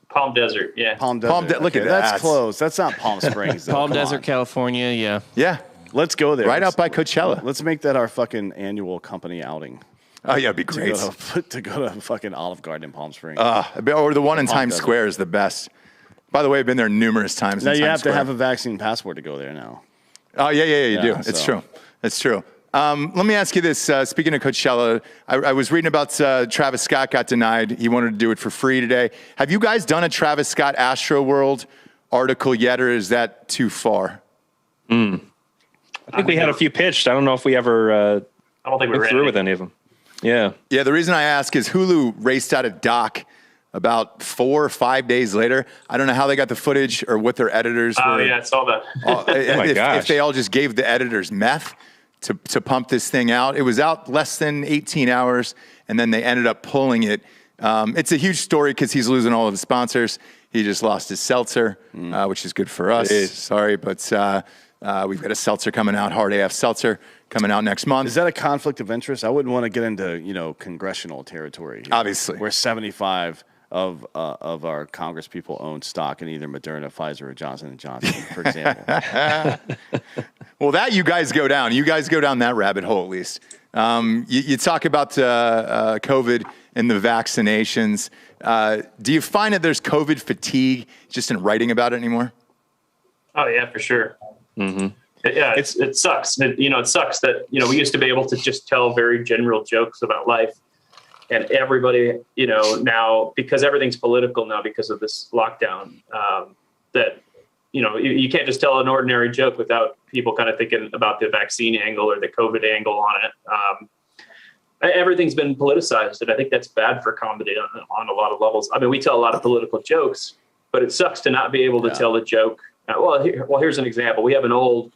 Palm Desert, yeah. Palm Desert. Look at that. That's close. That's not Palm Springs, though. Palm Desert, California, yeah. Yeah. Let's go there. Right out by Coachella. Let's make that our fucking annual company outing. Oh, yeah, it'd be great. To go to fucking Olive Garden in Palm Springs. Or the one in Times Square is the best. By the way, I've been there numerous times. Now you have to have a vaccine passport to go there now. Oh, yeah, you do. It's true. It's true. Let me ask you this. Speaking of Coachella, I was reading about Travis Scott got denied. He wanted to do it for free today. Have you guys done a Travis Scott Astroworld article yet, or is that too far? I think we had a few pitched. I don't know if we ever I don't think we went through with any of them. Yeah. Yeah, the reason I ask is Hulu raced out a doc about 4 or 5 days later. I don't know how they got the footage or what their editors were. Oh, yeah, I saw that. If they all just gave the editors meth to pump this thing out. It was out less than 18 hours, and then they ended up pulling it. It's a huge story because he's losing all of his sponsors. He just lost his seltzer, which is good for us. Sorry, but we've got a seltzer coming out, Hard AF Seltzer, coming out next month. Is that a conflict of interest? I wouldn't want to get into, congressional territory. Obviously. Where 75 of our Congress people own stock in either Moderna, Pfizer, or Johnson & Johnson, for example. Well, that you guys go down. You guys go down that rabbit hole, at least. You talk about COVID and the vaccinations. Do you find that there's COVID fatigue just in writing about it anymore? Oh, yeah, for sure. Mm-hmm. Yeah, it sucks. It sucks that, we used to be able to just tell very general jokes about life. And everybody, now, because everything's political now because of this lockdown, that, you can't just tell an ordinary joke without people kind of thinking about the vaccine angle or the COVID angle on it. Everything's been politicized, and I think that's bad for comedy on a lot of levels. I mean, we tell a lot of political jokes, but it sucks to not be able to tell a joke. Here's an example. We have an old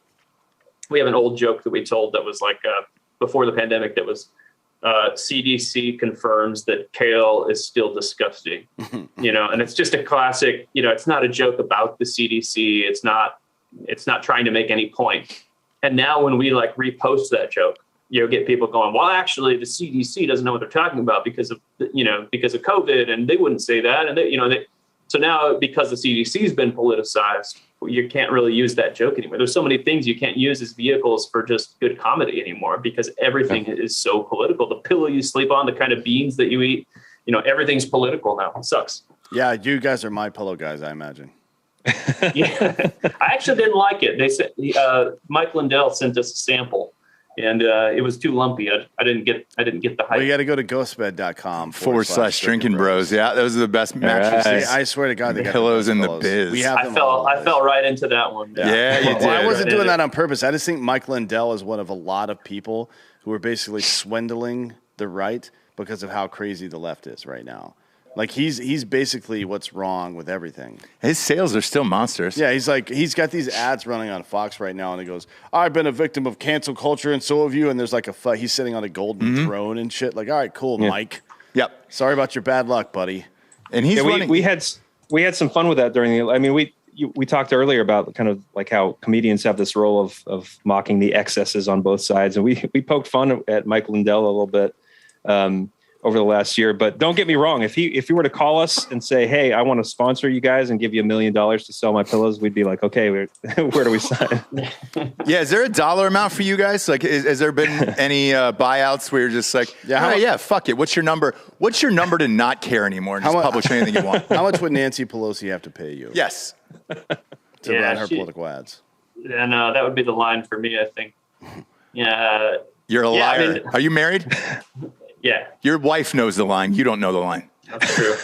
joke that we told that was like before the pandemic that was CDC confirms that kale is still disgusting, and it's just a classic, it's not a joke about the CDC. It's not trying to make any point. And now when we like repost that joke, get people going, well, actually the CDC doesn't know what they're talking about because of COVID, and they wouldn't say that. And so now because the CDC has been politicized, you can't really use that joke anymore. There's so many things you can't use as vehicles for just good comedy anymore because everything is so political. The pillow you sleep on, the kind of beans that you eat, everything's political now. It sucks. Yeah, you guys are my pillow guys, I imagine. Yeah, I actually didn't like it. They said Mike Lindell sent us a sample. And it was too lumpy. I didn't get the hype. Well, you got to go to ghostbed.com /Drinkin Bros. Yeah, those are the best mattresses. I swear to God, they got pillows in the pillows. biz. We have I fell right into that one. Yeah, you did. Well, I wasn't doing that on purpose. I just think Mike Lindell is one of a lot of people who are basically swindling the right because of how crazy the left is right now. Like he's basically what's wrong with everything. His sales are still monsters. Yeah, he's got these ads running on Fox right now, and he goes, "I've been a victim of cancel culture, and so have you." And there's like he's sitting on a golden throne and shit. Like, all right, cool, Mike. Yep. Sorry about your bad luck, buddy. And he's running. We had some fun with that during the. I mean, we talked earlier about kind of like how comedians have this role of mocking the excesses on both sides, and we poked fun at Mike Lindell a little bit. Over the last year, but don't get me wrong. If he were to call us and say, "Hey, I want to sponsor you guys and give you $1 million to sell my pillows," we'd be like, "Okay, where do we sign?" Yeah, is there a dollar amount for you guys? Like, has there been any buyouts where you're just like, yeah, fuck it. What's your number? What's your number to not care anymore and just publish anything you want? How much would Nancy Pelosi have to pay you? Yes, to run her political ads. And that would be the line for me, I think. Yeah, you're a liar. I mean, are you married? Yeah. Your wife knows the line. You don't know the line. That's true.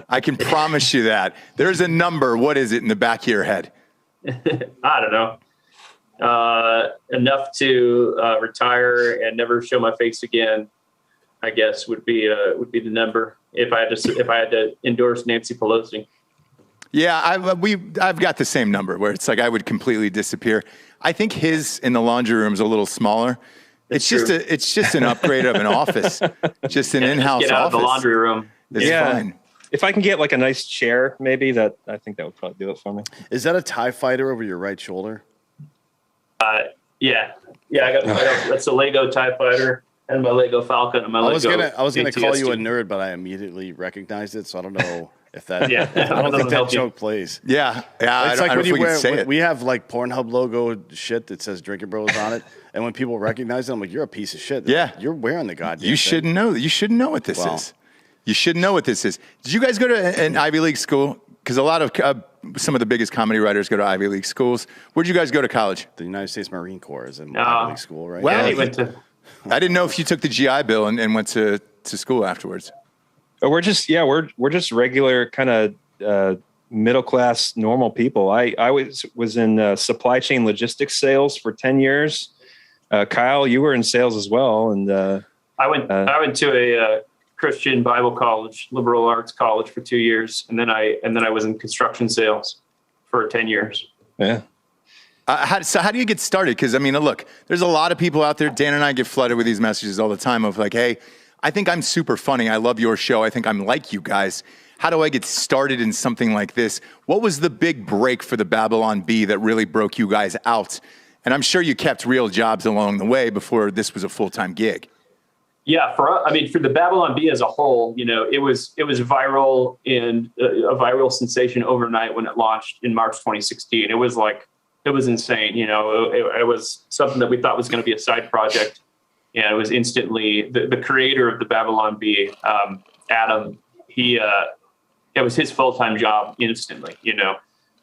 I can promise you that. There's a number. What is it in the back of your head? I don't know. Enough to retire and never show my face again, I guess would be the number if I had to endorse Nancy Pelosi. Yeah, I've got the same number where it's like I would completely disappear. I think his in the laundry room is a little smaller. It's just an upgrade of an office, just an in-house office. Get out of the laundry room. It's fine. If I can get like a nice chair, maybe I think that would probably do it for me. Is that a TIE fighter over your right shoulder? Yeah. I got that's a Lego TIE fighter and my Lego Falcon and my Lego. I was gonna call you a nerd, but I immediately recognized it, so I don't know if that. I don't think that joke plays. Yeah. It's like when you wear. It. We have like Pornhub logo shit that says Drinkin Bros on it, and when people recognize it, I'm like, "You're a piece of shit." They're like, you're wearing the goddamn. You shouldn't know. You shouldn't know what this is. You should know what this is. Did you guys go to an Ivy League school? Because a lot of some of the biggest comedy writers go to Ivy League schools. Where'd you guys go to college? The United States Marine Corps is an Ivy League school, right? Well, he went to. I didn't know if you took the GI Bill and went to school afterwards. We're just regular kind of middle class normal people. I was in supply chain logistics sales for 10 years. Kyle, you were in sales as well, and I went to a Christian Bible college, liberal arts college for 2 years, and then I was in construction sales for 10 years. Yeah. So how do you get started? Because I mean, look, there's a lot of people out there. Dan and I get flooded with these messages all the time of like, "Hey, I think I'm super funny. I love your show. I think I'm like you guys. How do I get started in something like this?" What was the big break for the Babylon Bee that really broke you guys out? And I'm sure you kept real jobs along the way before this was a full-time gig. Yeah, for the Babylon Bee as a whole, it was viral and a viral sensation overnight when it launched in March 2016. It was insane. It was something that we thought was going to be a side project, and it was instantly the creator of the Babylon Bee, Adam. It was his full-time job instantly.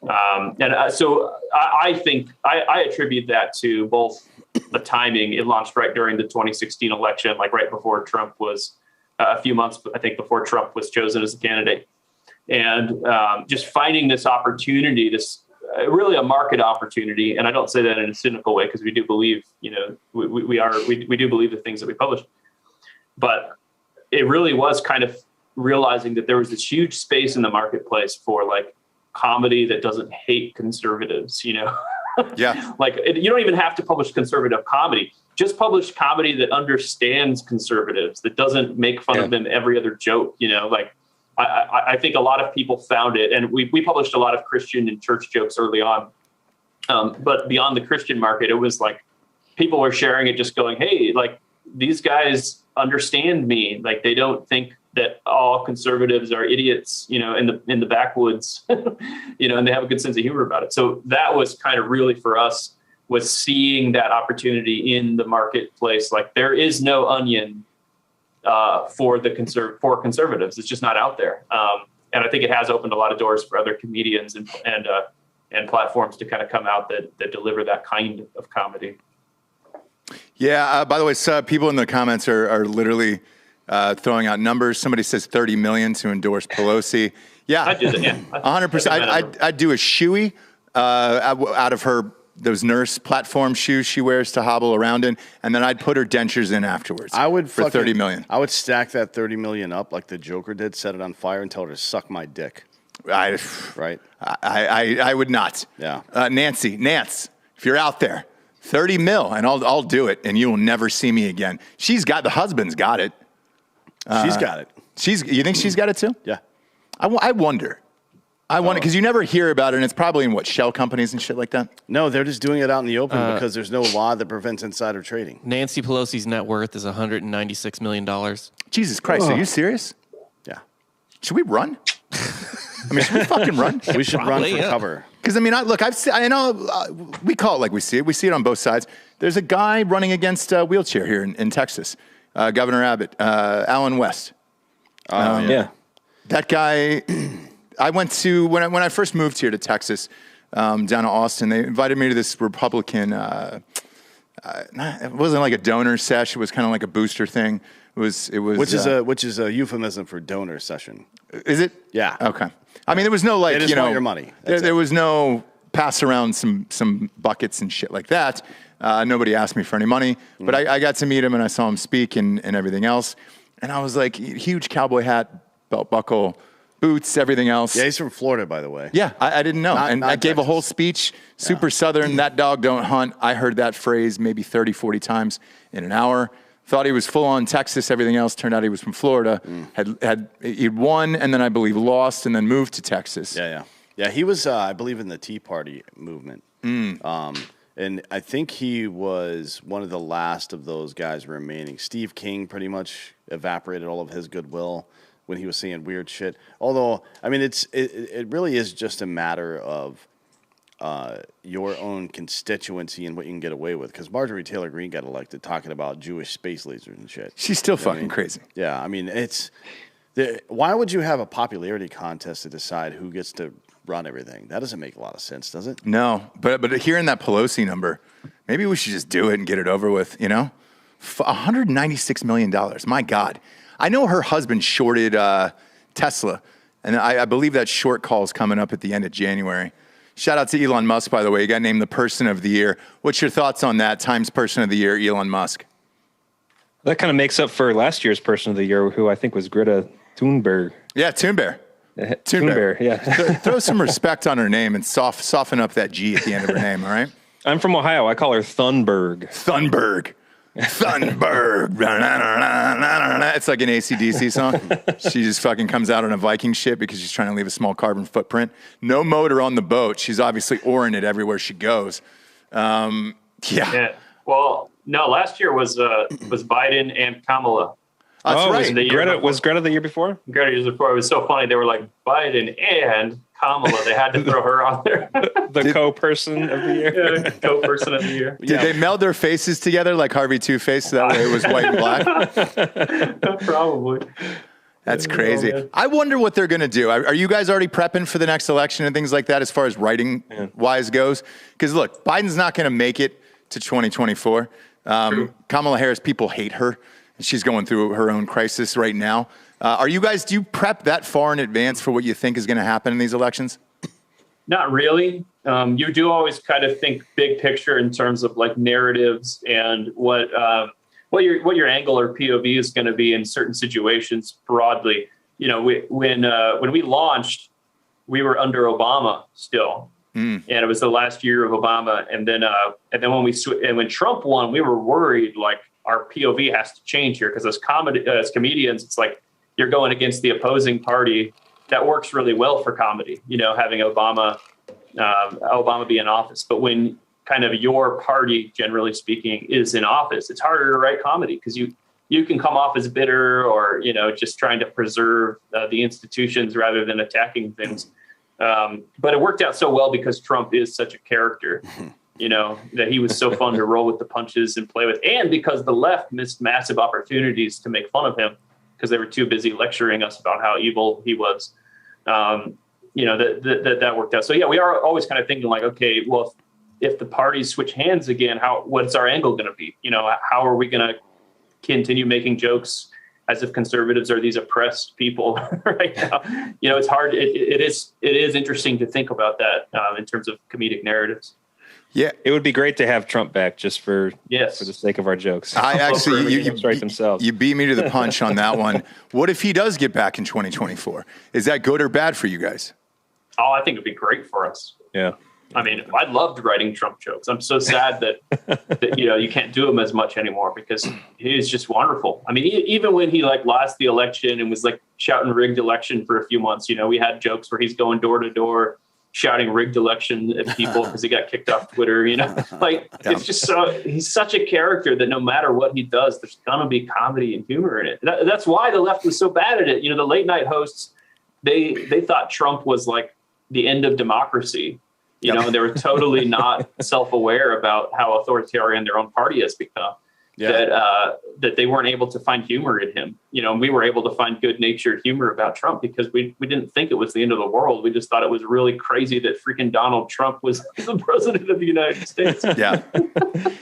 So I think I attribute that to both the timing. It launched right during the 2016 election, like right before Trump was a few months, I think, before Trump was chosen as a candidate. And just finding this opportunity, this really a market opportunity. And I don't say that in a cynical way, because we do believe, we do believe the things that we publish. But it really was kind of realizing that there was this huge space in the marketplace for like comedy that doesn't hate conservatives, Yeah. Like you don't even have to publish conservative comedy. Just publish comedy that understands conservatives, that doesn't make fun of them every other joke, like I think a lot of people found it, and we published a lot of Christian and church jokes early on. But beyond the Christian market, it was like people were sharing it, just going, hey, like these guys understand me. Like they don't think that all conservatives are idiots, in the backwoods, and they have a good sense of humor about it. So that was kind of really for us, was seeing that opportunity in the marketplace. Like there is no onion for conservatives. It's just not out there. And I think it has opened a lot of doors for other comedians and platforms to kind of come out that deliver that kind of comedy. Yeah. By the way, people in the comments are literally throwing out numbers. Somebody says 30 million to endorse Pelosi. Yeah. I do that. Yeah. 100%. I'd do a shoey out of those nurse platform shoes she wears to hobble around in, and then I'd put her dentures in afterwards. I would for 30 million. I would stack that 30 million up like the Joker did, set it on fire, and tell her to suck my dick. Right? I would not. Yeah. Nance, if you're out there, 30 mil, and I'll do it, and you will never see me again. The husband's got it. She's got it. You think she's got it too? Yeah. I wonder. Because you never hear about it, and it's probably in shell companies and shit like that. No, they're just doing it out in the open because there's no law that prevents insider trading. Nancy Pelosi's net worth is $196 million. Jesus Christ, are you serious? Yeah. Should we run? Should we fucking run? We should run for cover. Because, I know we call it like we see it. We see it on both sides. There's a guy running against a wheelchair here in Texas, Governor Abbott, Alan West. Yeah. That guy... I went to, when I first moved here to Texas, down to Austin, they invited me to this Republican, it wasn't like a donor sesh, it was kind of like a booster thing. It was which is a euphemism for donor session. Is it? Yeah. Okay. There was no they just want your money. There was no pass around some buckets and shit like that. Nobody asked me for any money, but I got to meet him and I saw him speak and everything else. And I was like, huge cowboy hat, belt buckle, boots, everything else. Yeah, he's from Florida, by the way. Yeah, I didn't know. I gave a whole speech, super Southern, that dog don't hunt. I heard that phrase maybe 30, 40 times in an hour. Thought he was full on Texas, everything else. Turned out he was from Florida. He'd won and then I believe lost and then moved to Texas. Yeah, he was, I believe, in the Tea Party movement. And I think he was one of the last of those guys remaining. Steve King pretty much evaporated all of his goodwill when he was saying weird shit. Although, it really is just a matter of your own constituency and what you can get away with. Because Marjorie Taylor Greene got elected talking about Jewish space lasers and shit. She's still fucking crazy. Yeah, why would you have a popularity contest to decide who gets to run everything? That doesn't make a lot of sense, does it? No, but hearing that Pelosi number, maybe we should just do it and get it over with, $196 million, my God. I know her husband shorted Tesla, and I believe that short call is coming up at the end of January. Shout out to Elon Musk, by the way. He got named the Person of the Year. What's your thoughts on that? Times Person of the Year, Elon Musk. That kind of makes up for last year's Person of the Year, who I think was Greta Thunberg. Yeah, Thunberg. Thunberg, yeah. Throw some respect on her name and soften up that G at the end of her name, all right? I'm from Ohio. I call her Thunberg. Thunberg. It's like an AC/DC song. She just fucking comes out on a Viking ship because she's trying to leave a small carbon footprint. No motor on the boat. She's obviously oaring it everywhere she goes. Yeah. Well, no, last year was Biden and Kamala. That's right. Was Greta the year before? Greta was before. It was so funny. They were like Biden and Kamala. They had to throw her on there. The co-person of the year. Yeah, co-person of the year. Did they meld their faces together like Harvey Two-Face so that way it was white and black? Probably. That's crazy. I wonder what they're going to do. Are you guys already prepping for the next election and things like that as far as writing-wise goes? Because, look, Biden's not going to make it to 2024. Kamala Harris, people hate her. She's going through her own crisis right now. Do you prep that far in advance for what you think is going to happen in these elections? Not really. You do always kind of think big picture in terms of like narratives and what your angle or POV is going to be in certain situations broadly. You know, when we launched, we were under Obama still, and it was the last year of Obama. And then when Trump won, we were worried like our POV has to change here because as comedians, it's like you're going against the opposing party. That works really well for comedy, you know, having Obama be in office. But when kind of your party, generally speaking, is in office, it's harder to write comedy because you can come off as bitter or, you know, just trying to preserve the institutions rather than attacking things. But it worked out so well because Trump is such a character, you know, that he was so fun to roll with the punches and play with. And because the left missed massive opportunities to make fun of him because they were too busy lecturing us about how evil he was. You know, that worked out. So, yeah, we are always kind of thinking like, okay, well, if the parties switch hands again, what's our angle going to be? You know, how are we going to continue making jokes as if conservatives are these oppressed people right now? You know, it's hard. It is interesting to think about that in terms of comedic narratives. Yeah, it would be great to have Trump back just for the sake of our jokes. I actually, you write themselves. You beat me to the punch on that one. What if he does get back in 2024? Is that good or bad for you guys? Oh, I think it'd be great for us. Yeah. I mean, I loved writing Trump jokes. I'm so sad that you know, you can't do them as much anymore because he is just wonderful. I mean, even when he like lost the election and was like shouting rigged election for a few months, you know, we had jokes where he's going door to door shouting rigged election at people because he got kicked off Twitter, you know, like it's just he's such a character that no matter what he does, there's gonna be comedy and humor in it. That's why the left was so bad at it. You know, the late night hosts, they thought Trump was like the end of democracy. You know, they were totally not self-aware about how authoritarian their own party has become. That they weren't able to find humor in him. You know, and we were able to find good-natured humor about Trump because we didn't think it was the end of the world. We just thought it was really crazy that freaking Donald Trump was the president of the United States. Yeah.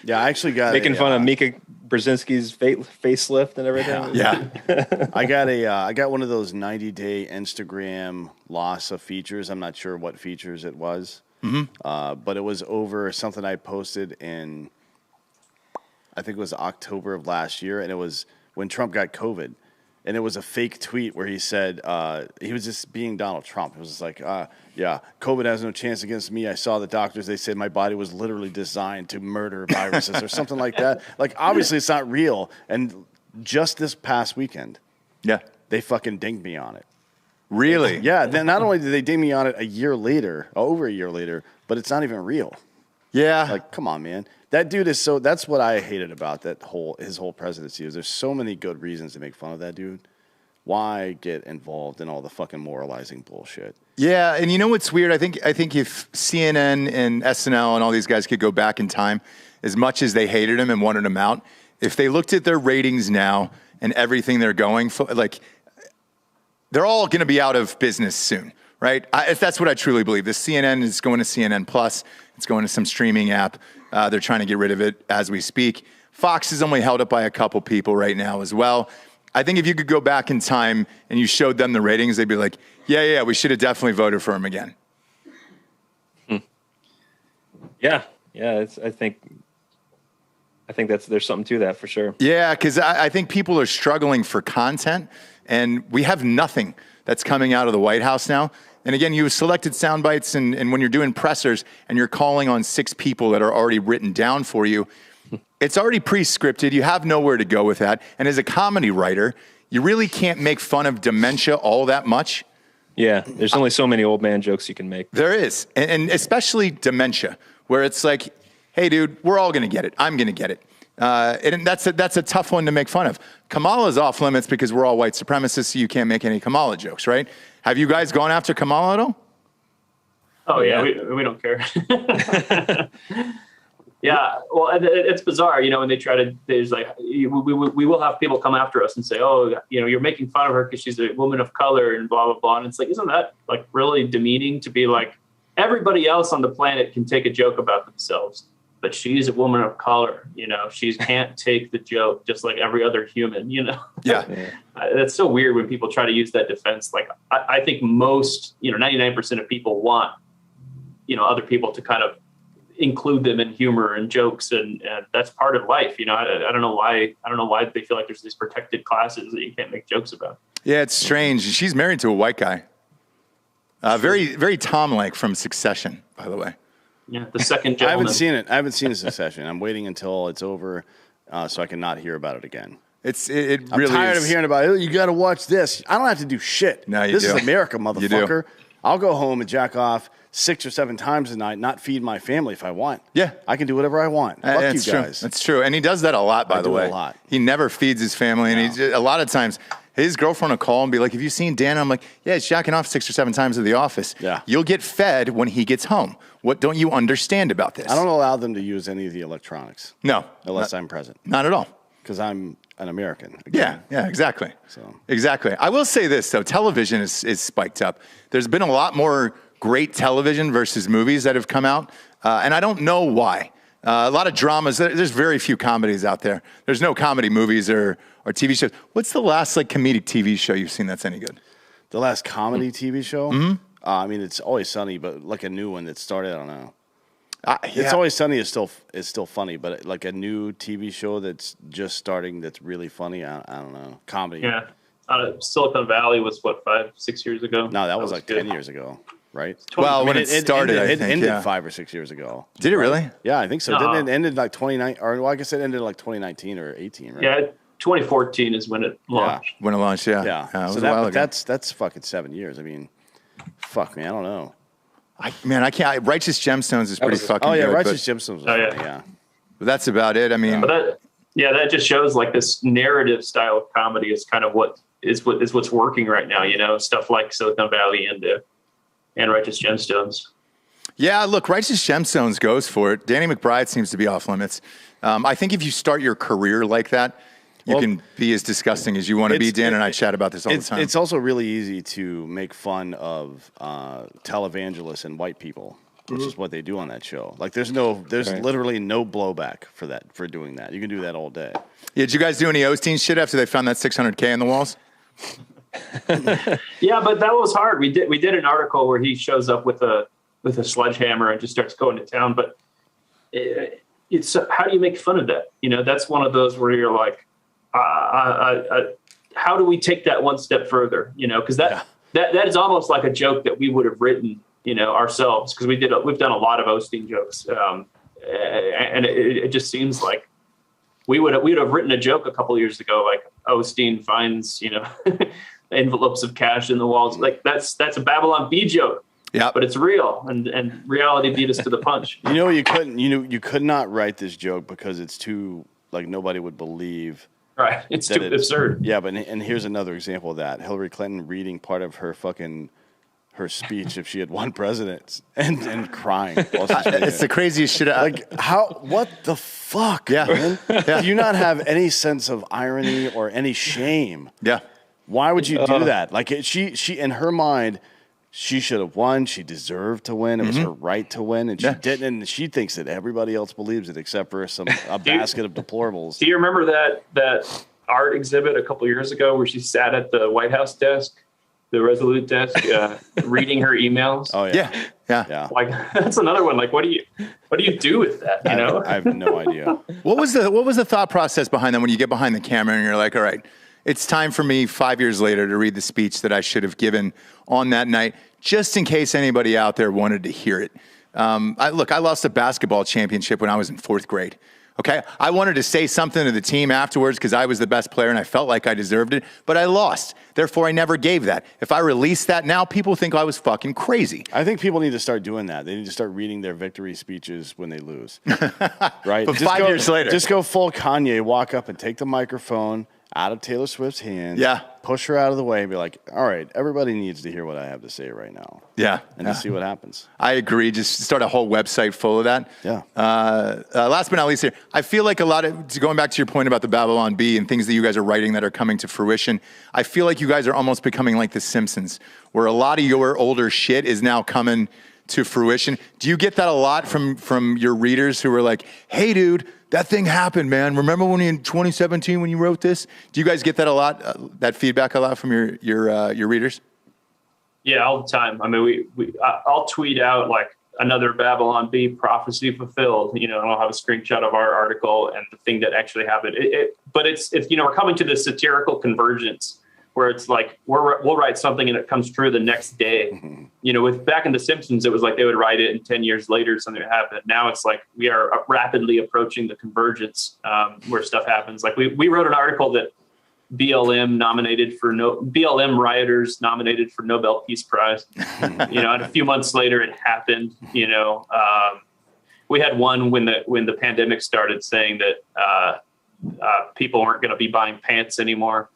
I actually got making fun of Mika Brzezinski's facelift and everything. Yeah. I got one of those 90-day Instagram loss of features. I'm not sure what features it was. But it was over something I posted in, I think it was October of last year, and it was when Trump got COVID. And it was a fake tweet where he said, he was just being Donald Trump. It was just like, yeah, COVID has no chance against me. I saw the doctors. They said my body was literally designed to murder viruses or something like that. Like, obviously it's not real. And just this past weekend, they fucking dinged me on it. Really? Yeah. Then not only did they ding me on it over a year later, but it's not even real. Yeah. Like, come on, man. That dude is so. That's what I hated about his whole presidency. Is there's so many good reasons to make fun of that dude. Why get involved in all the fucking moralizing bullshit? Yeah, and you know what's weird? I think if CNN and SNL and all these guys could go back in time, as much as they hated him and wanted him out, if they looked at their ratings now and everything they're going for, like, they're all going to be out of business soon, right? That's what I truly believe. The CNN is going to CNN Plus. It's going to some streaming app. They're trying to get rid of it as we speak. Fox is only held up by a couple people right now as well. I think if you could go back in time and you showed them the ratings, they'd be like, yeah, we should have definitely voted for him again. Yeah. I think there's something to that for sure. Yeah, because I think people are struggling for content, and we have nothing that's coming out of the White House now. And again, you have selected sound bites, and when you're doing pressers and you're calling on 6 people that are already written down for you, it's already pre-scripted. You have nowhere to go with that. And as a comedy writer, you really can't make fun of dementia all that much. Yeah, there's only so many old man jokes you can make. There is, and especially dementia, where it's like, hey, dude, we're all going to get it. I'm going to get it. And that's a tough one to make fun of. Kamala's off limits because we're all white supremacists, so you can't make any Kamala jokes, right? Have you guys gone after Kamala at all? Oh, yeah, we don't care. Yeah, well, and it's bizarre, when they try to, there's like, we will have people come after us and say, oh, you're making fun of her because she's a woman of color and blah, blah, blah. And it's like, isn't that like really demeaning to be like, everybody else on the planet can take a joke about themselves, but she's a woman of color, she can't take the joke just like every other human, Yeah. That's so weird when people try to use that defense. Like, I think most, 99% of people want, other people to kind of include them in humor and jokes, and that's part of life. I don't know why they feel like there's these protected classes that you can't make jokes about. Yeah, it's strange. She's married to a white guy. Very, very Tom-like from Succession, by the way. Yeah, the second I gentleman. haven't seen it. I haven't seen Succession. I'm waiting until it's over so I can not hear about it again. I'm I'm tired of hearing about it. You got to watch this. I don't have to do shit. No, you this do. is America, motherfucker. do. I'll go home and jack off 6 or 7 times a night, not feed my family if I want. Yeah. I can do whatever I want. Fuck That's you true. guys. That's true. And he does that a lot, by the do it way. a lot. He never feeds his family. And a lot of times, his girlfriend will call and be like, have you seen Dan? I'm like, yeah, he's jacking off 6 or 7 times at the office. Yeah. You'll get fed when he gets home. What don't you understand about this? I don't allow them to use any of the electronics. No. Unless I'm present. Not at all. Because I'm an American. Again. Yeah, exactly. So. Exactly. I will say this, though. Television is spiked up. There's been a lot more great television versus movies that have come out, and I don't know why. A lot of dramas. There's very few comedies out there. There's no comedy movies or TV shows. What's the last comedic TV show you've seen that's any good? The last comedy TV show? Mm-hmm. I mean, it's Always Sunny, but like a new one that started, I don't know. Yeah. It's Always Sunny is still funny, but like a new TV show that's just starting that's really funny, I don't know. Comedy. Yeah. Silicon Valley was, 5-6 years ago? No, that was like good. 10 years ago, right? Well, when it started, I it think, ended yeah. 5 or 6 years ago. Did it really? Yeah, I think so. No. Didn't it ended like 2019, or well, I guess it ended like 2019 or 18, right? Yeah, 2014 is when it launched. When it launched, yeah. Yeah. It was So a while ago. that's fucking 7 years. I mean, fuck me, I don't know. I can't. Righteous Gemstones is pretty fucking Oh yeah, good. Righteous Gemstones. Was funny, yeah. But that's about it. I mean, But that just shows like this narrative style of comedy is kind of what's working right now. Stuff like Silicon Valley and Righteous Gemstones. yeah, look, Righteous Gemstones goes for it. Danny McBride seems to be off limits. I think if you start your career like that, you can be as disgusting as you want to be. Dan and I chat about this all the time. It's also really easy to make fun of televangelists and white people, which is what they do on that show. Like, there's literally no blowback for doing that. You can do that all day. Yeah, did you guys do any Osteen shit after they found that $600K in the walls? Yeah, but that was hard. We did an article where he shows up with a sledgehammer and just starts going to town. But it's how do you make fun of that? That's one of those where you're like, how do we take that one step further? Because that is almost like a joke that we would have written, ourselves, because we've done a lot of Osteen jokes, and it just seems like we'd have written a joke a couple of years ago, like Osteen finds envelopes of cash in the walls. Like that's a Babylon Bee joke. Yeah, but it's real, and reality beat us to the punch. You could not write this joke because it's too nobody would believe. Right, it's too absurd. Yeah, and here's another example of that: Hillary Clinton reading part of her speech if she had won president and crying. It's the craziest shit. What the fuck? Yeah. Man? Yeah. Do you not have any sense of irony or any shame? Yeah. Why would you do that? Like she in her mind, she should have won. She deserved to win. It was her right to win, and she didn't. And she thinks that everybody else believes it, except for a basket of deplorables. Do you remember that art exhibit a couple years ago where she sat at the White House desk, the Resolute desk, reading her emails? Oh yeah. Like that's another one. Like, what do you do with that? I have no idea. What was the thought process behind that when you get behind the camera and you're like, all right, it's time for me 5 years later to read the speech that I should have given on that night, just in case anybody out there wanted to hear it. I lost a basketball championship when I was in 4th grade. Okay, I wanted to say something to the team afterwards because I was the best player and I felt like I deserved it, but I lost. Therefore, I never gave that. If I release that now, people think I was fucking crazy. I think people need to start doing that. They need to start reading their victory speeches when they lose. Right? But 5 years later. Just go full Kanye, walk up and take the microphone out of Taylor Swift's hands. Yeah. Push her out of the way and be like, all right, everybody needs to hear what I have to say right now. Yeah. And just see what happens. I agree. Just start a whole website full of that. Yeah. Last but not least here, I feel like a lot of, going back to your point about the Babylon Bee and things that you guys are writing that are coming to fruition, I feel like you guys are almost becoming like The Simpsons, where a lot of your older shit is now coming to fruition. Do you get that a lot from your readers who are like, hey, dude, that thing happened, man. Remember when in 2017 when you wrote this? Do you guys get that a lot, that feedback a lot from your readers? Yeah, all the time. I mean, I'll tweet out like another Babylon Bee prophecy fulfilled. You know, and I'll have a screenshot of our article and the thing that actually happened. But it's you know, we're coming to this satirical convergence where it's like we'll write something and it comes true the next day. Mm-hmm. You know, with back in The Simpsons, it was like they would write it and 10 years later something would happen. Now it's like we are rapidly approaching the convergence where stuff happens. Like we wrote an article that BLM rioters nominated for Nobel Peace Prize. You know, and a few months later it happened. You know, we had one when the pandemic started saying that people weren't going to be buying pants anymore.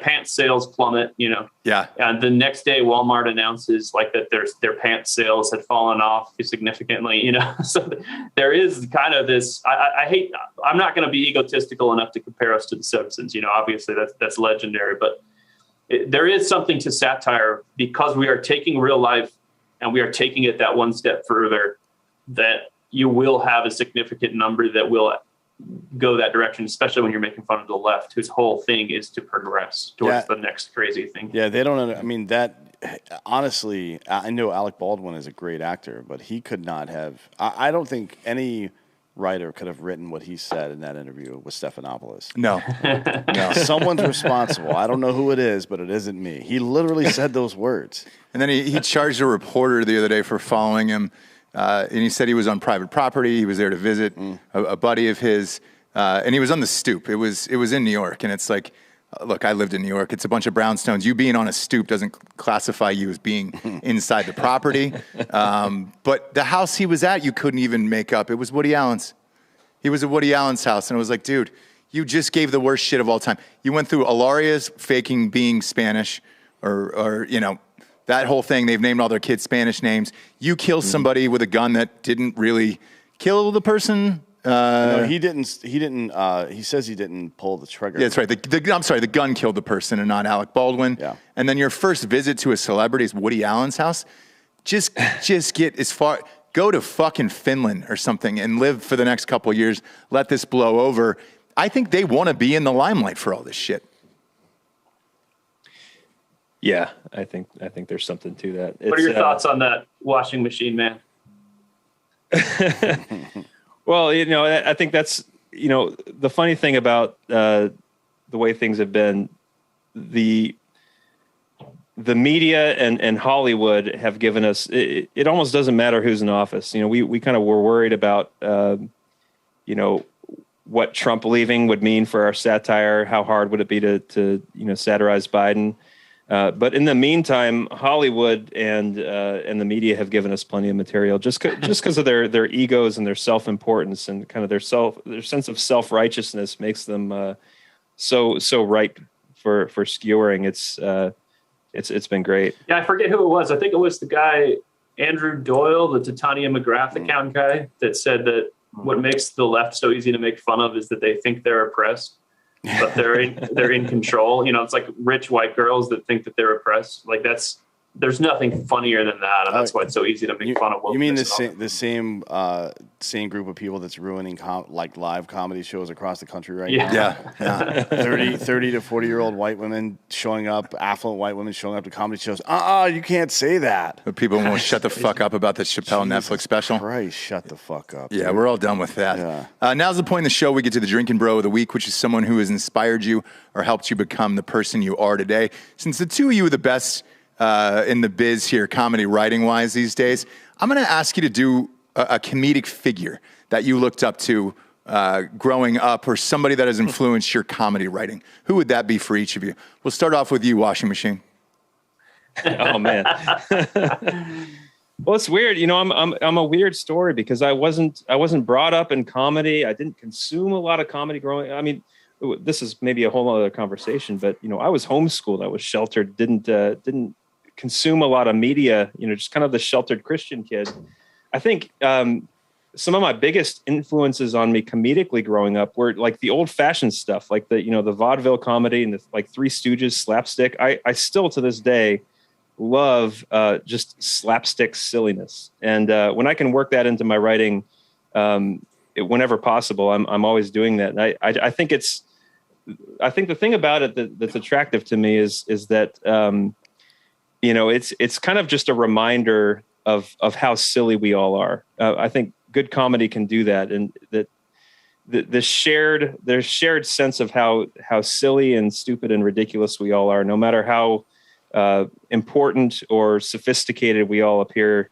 Pants sales plummet, you know. Yeah. And the next day Walmart announces like that their pants sales had fallen off significantly, you know. So there is kind of this, I'm not going to be egotistical enough to compare us to The Simpsons, you know, obviously that's legendary, but there is something to satire because we are taking real life and we are taking it that one step further, that you will have a significant number that will go that direction, especially when you're making fun of the left, whose whole thing is to progress towards the next crazy thing. Yeah, they don't. I mean, that honestly, I know Alec Baldwin is a great actor, but he could not have. I don't think any writer could have written what he said in that interview with Stephanopoulos. No. Someone's responsible. I don't know who it is, but it isn't me. He literally said those words. And then he charged a reporter the other day for following him. And he said he was on private property. He was there to visit a buddy of his, and he was on the stoop. It was in New York, and it's like, look, I lived in New York. It's a bunch of brownstones. You being on a stoop doesn't classify you as being inside the property. But the house he was at, you couldn't even make up. It was Woody Allen's. He was at Woody Allen's house, and it was like, dude, you just gave the worst shit of all time. You went through Ilaria's faking being Spanish, or you know. That whole thing, they've named all their kids Spanish names. You kill somebody with a gun that didn't really kill the person. No, he didn't. He says he didn't pull the trigger. Yeah, that's right. I'm sorry, the gun killed the person and not Alec Baldwin. Yeah. And then your first visit to a celebrity is Woody Allen's house. Just get as far. Go to fucking Finland or something and live for the next couple of years. Let this blow over. I think they want to be in the limelight for all this shit. Yeah, I think there's something to that. What are your thoughts on that washing machine, man? Well, you know, I think that's, you know, the funny thing about the way things have been, the media and Hollywood have given us, it almost doesn't matter who's in office. You know, we kind of were worried about, you know, what Trump leaving would mean for our satire. How hard would it be to you know, satirize Biden? But in the meantime, Hollywood and the media have given us plenty of material just because of their egos and their self-importance and kind of their sense of self-righteousness makes them so ripe for skewering. It's been great. Yeah, I forget who it was. I think it was the guy Andrew Doyle, the Titania McGrath account guy, that said that what makes the left so easy to make fun of is that they think they're oppressed. But they're in control. You know, it's like rich white girls that think that they're oppressed. Like there's nothing funnier than that, and that's why it's so easy to make fun of. You mean the same group of people that's ruining like live comedy shows across the country right now? Yeah. 30 to 40-year-old white women showing up, affluent white women showing up to comedy shows. You can't say that. But people won't shut the fuck up about the Chappelle Netflix special. Christ, shut the fuck up. Yeah, dude. we're all done with that. Yeah. Now's the point in the show we get to the Drinkin' Bro of the Week, which is someone who has inspired you or helped you become the person you are today. Since the two of you are the best in the biz here, comedy writing wise these days, I'm going to ask you to do a comedic figure that you looked up to growing up, or somebody that has influenced your comedy writing. Who would that be for each of you? We'll start off with you, Washing Machine. Oh man. Well, it's weird. You know, I'm a weird story because I wasn't brought up in comedy. I didn't consume a lot of comedy growing. I mean, this is maybe a whole other conversation, but you know, I was homeschooled. I was sheltered. Didn't consume a lot of media. You know, just kind of the sheltered Christian kid. I think some of my biggest influences on me comedically growing up were like the old fashioned stuff, like the vaudeville comedy and the like Three Stooges slapstick. I still to this day love just slapstick silliness. And when I can work that into my writing, whenever possible, I'm always doing that. And I think the thing about it that's attractive to me is that, it's kind of just a reminder of how silly we all are. I think good comedy can do that. And that there's shared sense of how silly and stupid and ridiculous we all are, no matter how important or sophisticated we all appear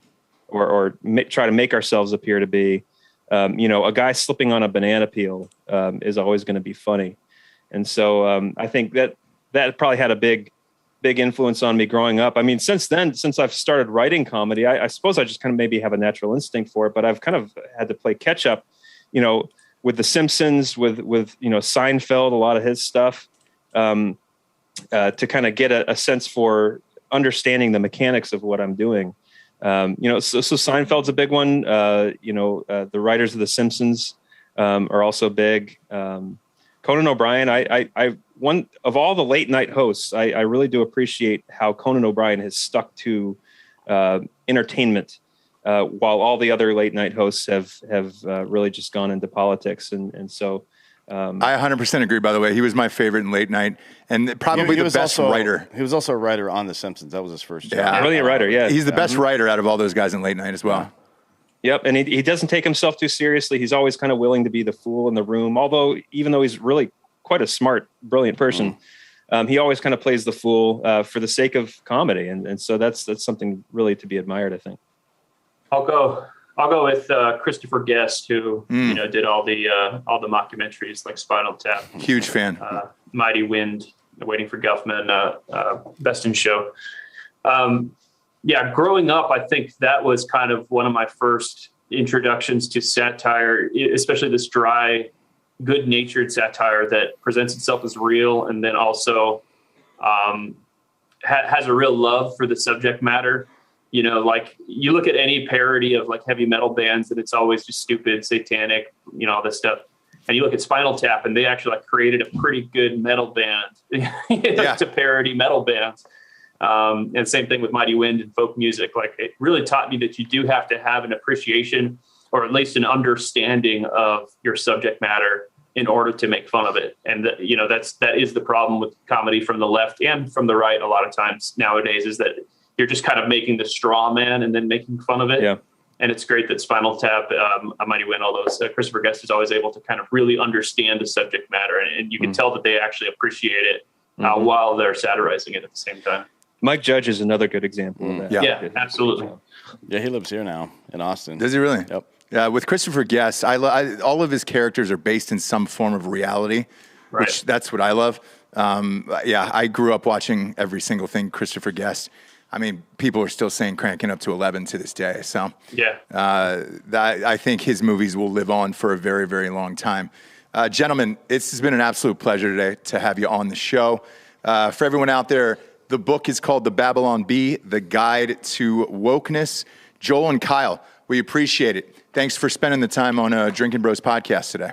or try to make ourselves appear to be. A guy slipping on a banana peel is always going to be funny. And so I think that probably had a big influence on me growing up. I mean, since I've started writing comedy, I suppose I just kind of maybe have a natural instinct for it, but I've kind of had to play catch up, with The Simpsons, with Seinfeld, a lot of his stuff, to kind of get a sense for understanding the mechanics of what I'm doing. So Seinfeld's a big one. The writers of The Simpsons are also big. Conan O'Brien, I one of all the late night hosts, I really do appreciate how Conan O'Brien has stuck to entertainment, while all the other late night hosts have really just gone into politics. And so I 100% agree, by the way. He was my favorite in late night and probably the best writer. He was also a writer on The Simpsons. That was his first job. Yeah. Brilliant writer, yeah. He's the best writer out of all those guys in late night as well. Yep, and he doesn't take himself too seriously. He's always kind of willing to be the fool in the room, even though he's really quite a smart, brilliant person. He always kind of plays the fool for the sake of comedy, and so that's something really to be admired, I think. I'll go with Christopher Guest, who did all the mockumentaries like Spinal Tap. Huge fan. Mighty Wind, Waiting for Guffman, Best in Show. Growing up, I think that was kind of one of my first introductions to satire, especially this dry, good-natured satire that presents itself as real and then also has a real love for the subject matter. Like you look at any parody of like heavy metal bands and it's always just stupid, satanic, all this stuff. And you look at Spinal Tap and they actually like created a pretty good metal band to parody metal bands. And same thing with Mighty Wind and folk music. Like it really taught me that you do have to have an appreciation or at least an understanding of your subject matter in order to make fun of it. And that is the problem with comedy from the left and from the right. A lot of times nowadays is that you're just kind of making the straw man and then making fun of it. Yeah. And it's great that Spinal Tap, Mighty Wind, all those, Christopher Guest is always able to kind of really understand the subject matter. And you can tell that they actually appreciate it while they're satirizing it at the same time. Mike Judge is another good example of that. Yeah, absolutely. Yeah, he lives here now in Austin. Does he really? Yep. Yeah, with Christopher Guest, all of his characters are based in some form of reality, which that's what I love. I grew up watching every single thing Christopher Guest. I mean, people are still saying cranking up to 11 to this day. So I think his movies will live on for a very, very long time. Gentlemen, this has been an absolute pleasure today to have you on the show. For everyone out there, the book is called The Babylon Bee, The Guide to Wokeness. Joel and Kyle, we appreciate it. Thanks for spending the time on Drinkin' Bros podcast today.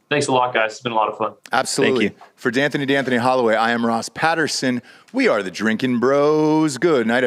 Thanks a lot, guys. It's been a lot of fun. Absolutely. For D'Anthony Holloway, I am Ross Patterson. We are the Drinkin' Bros. Good night, everyone.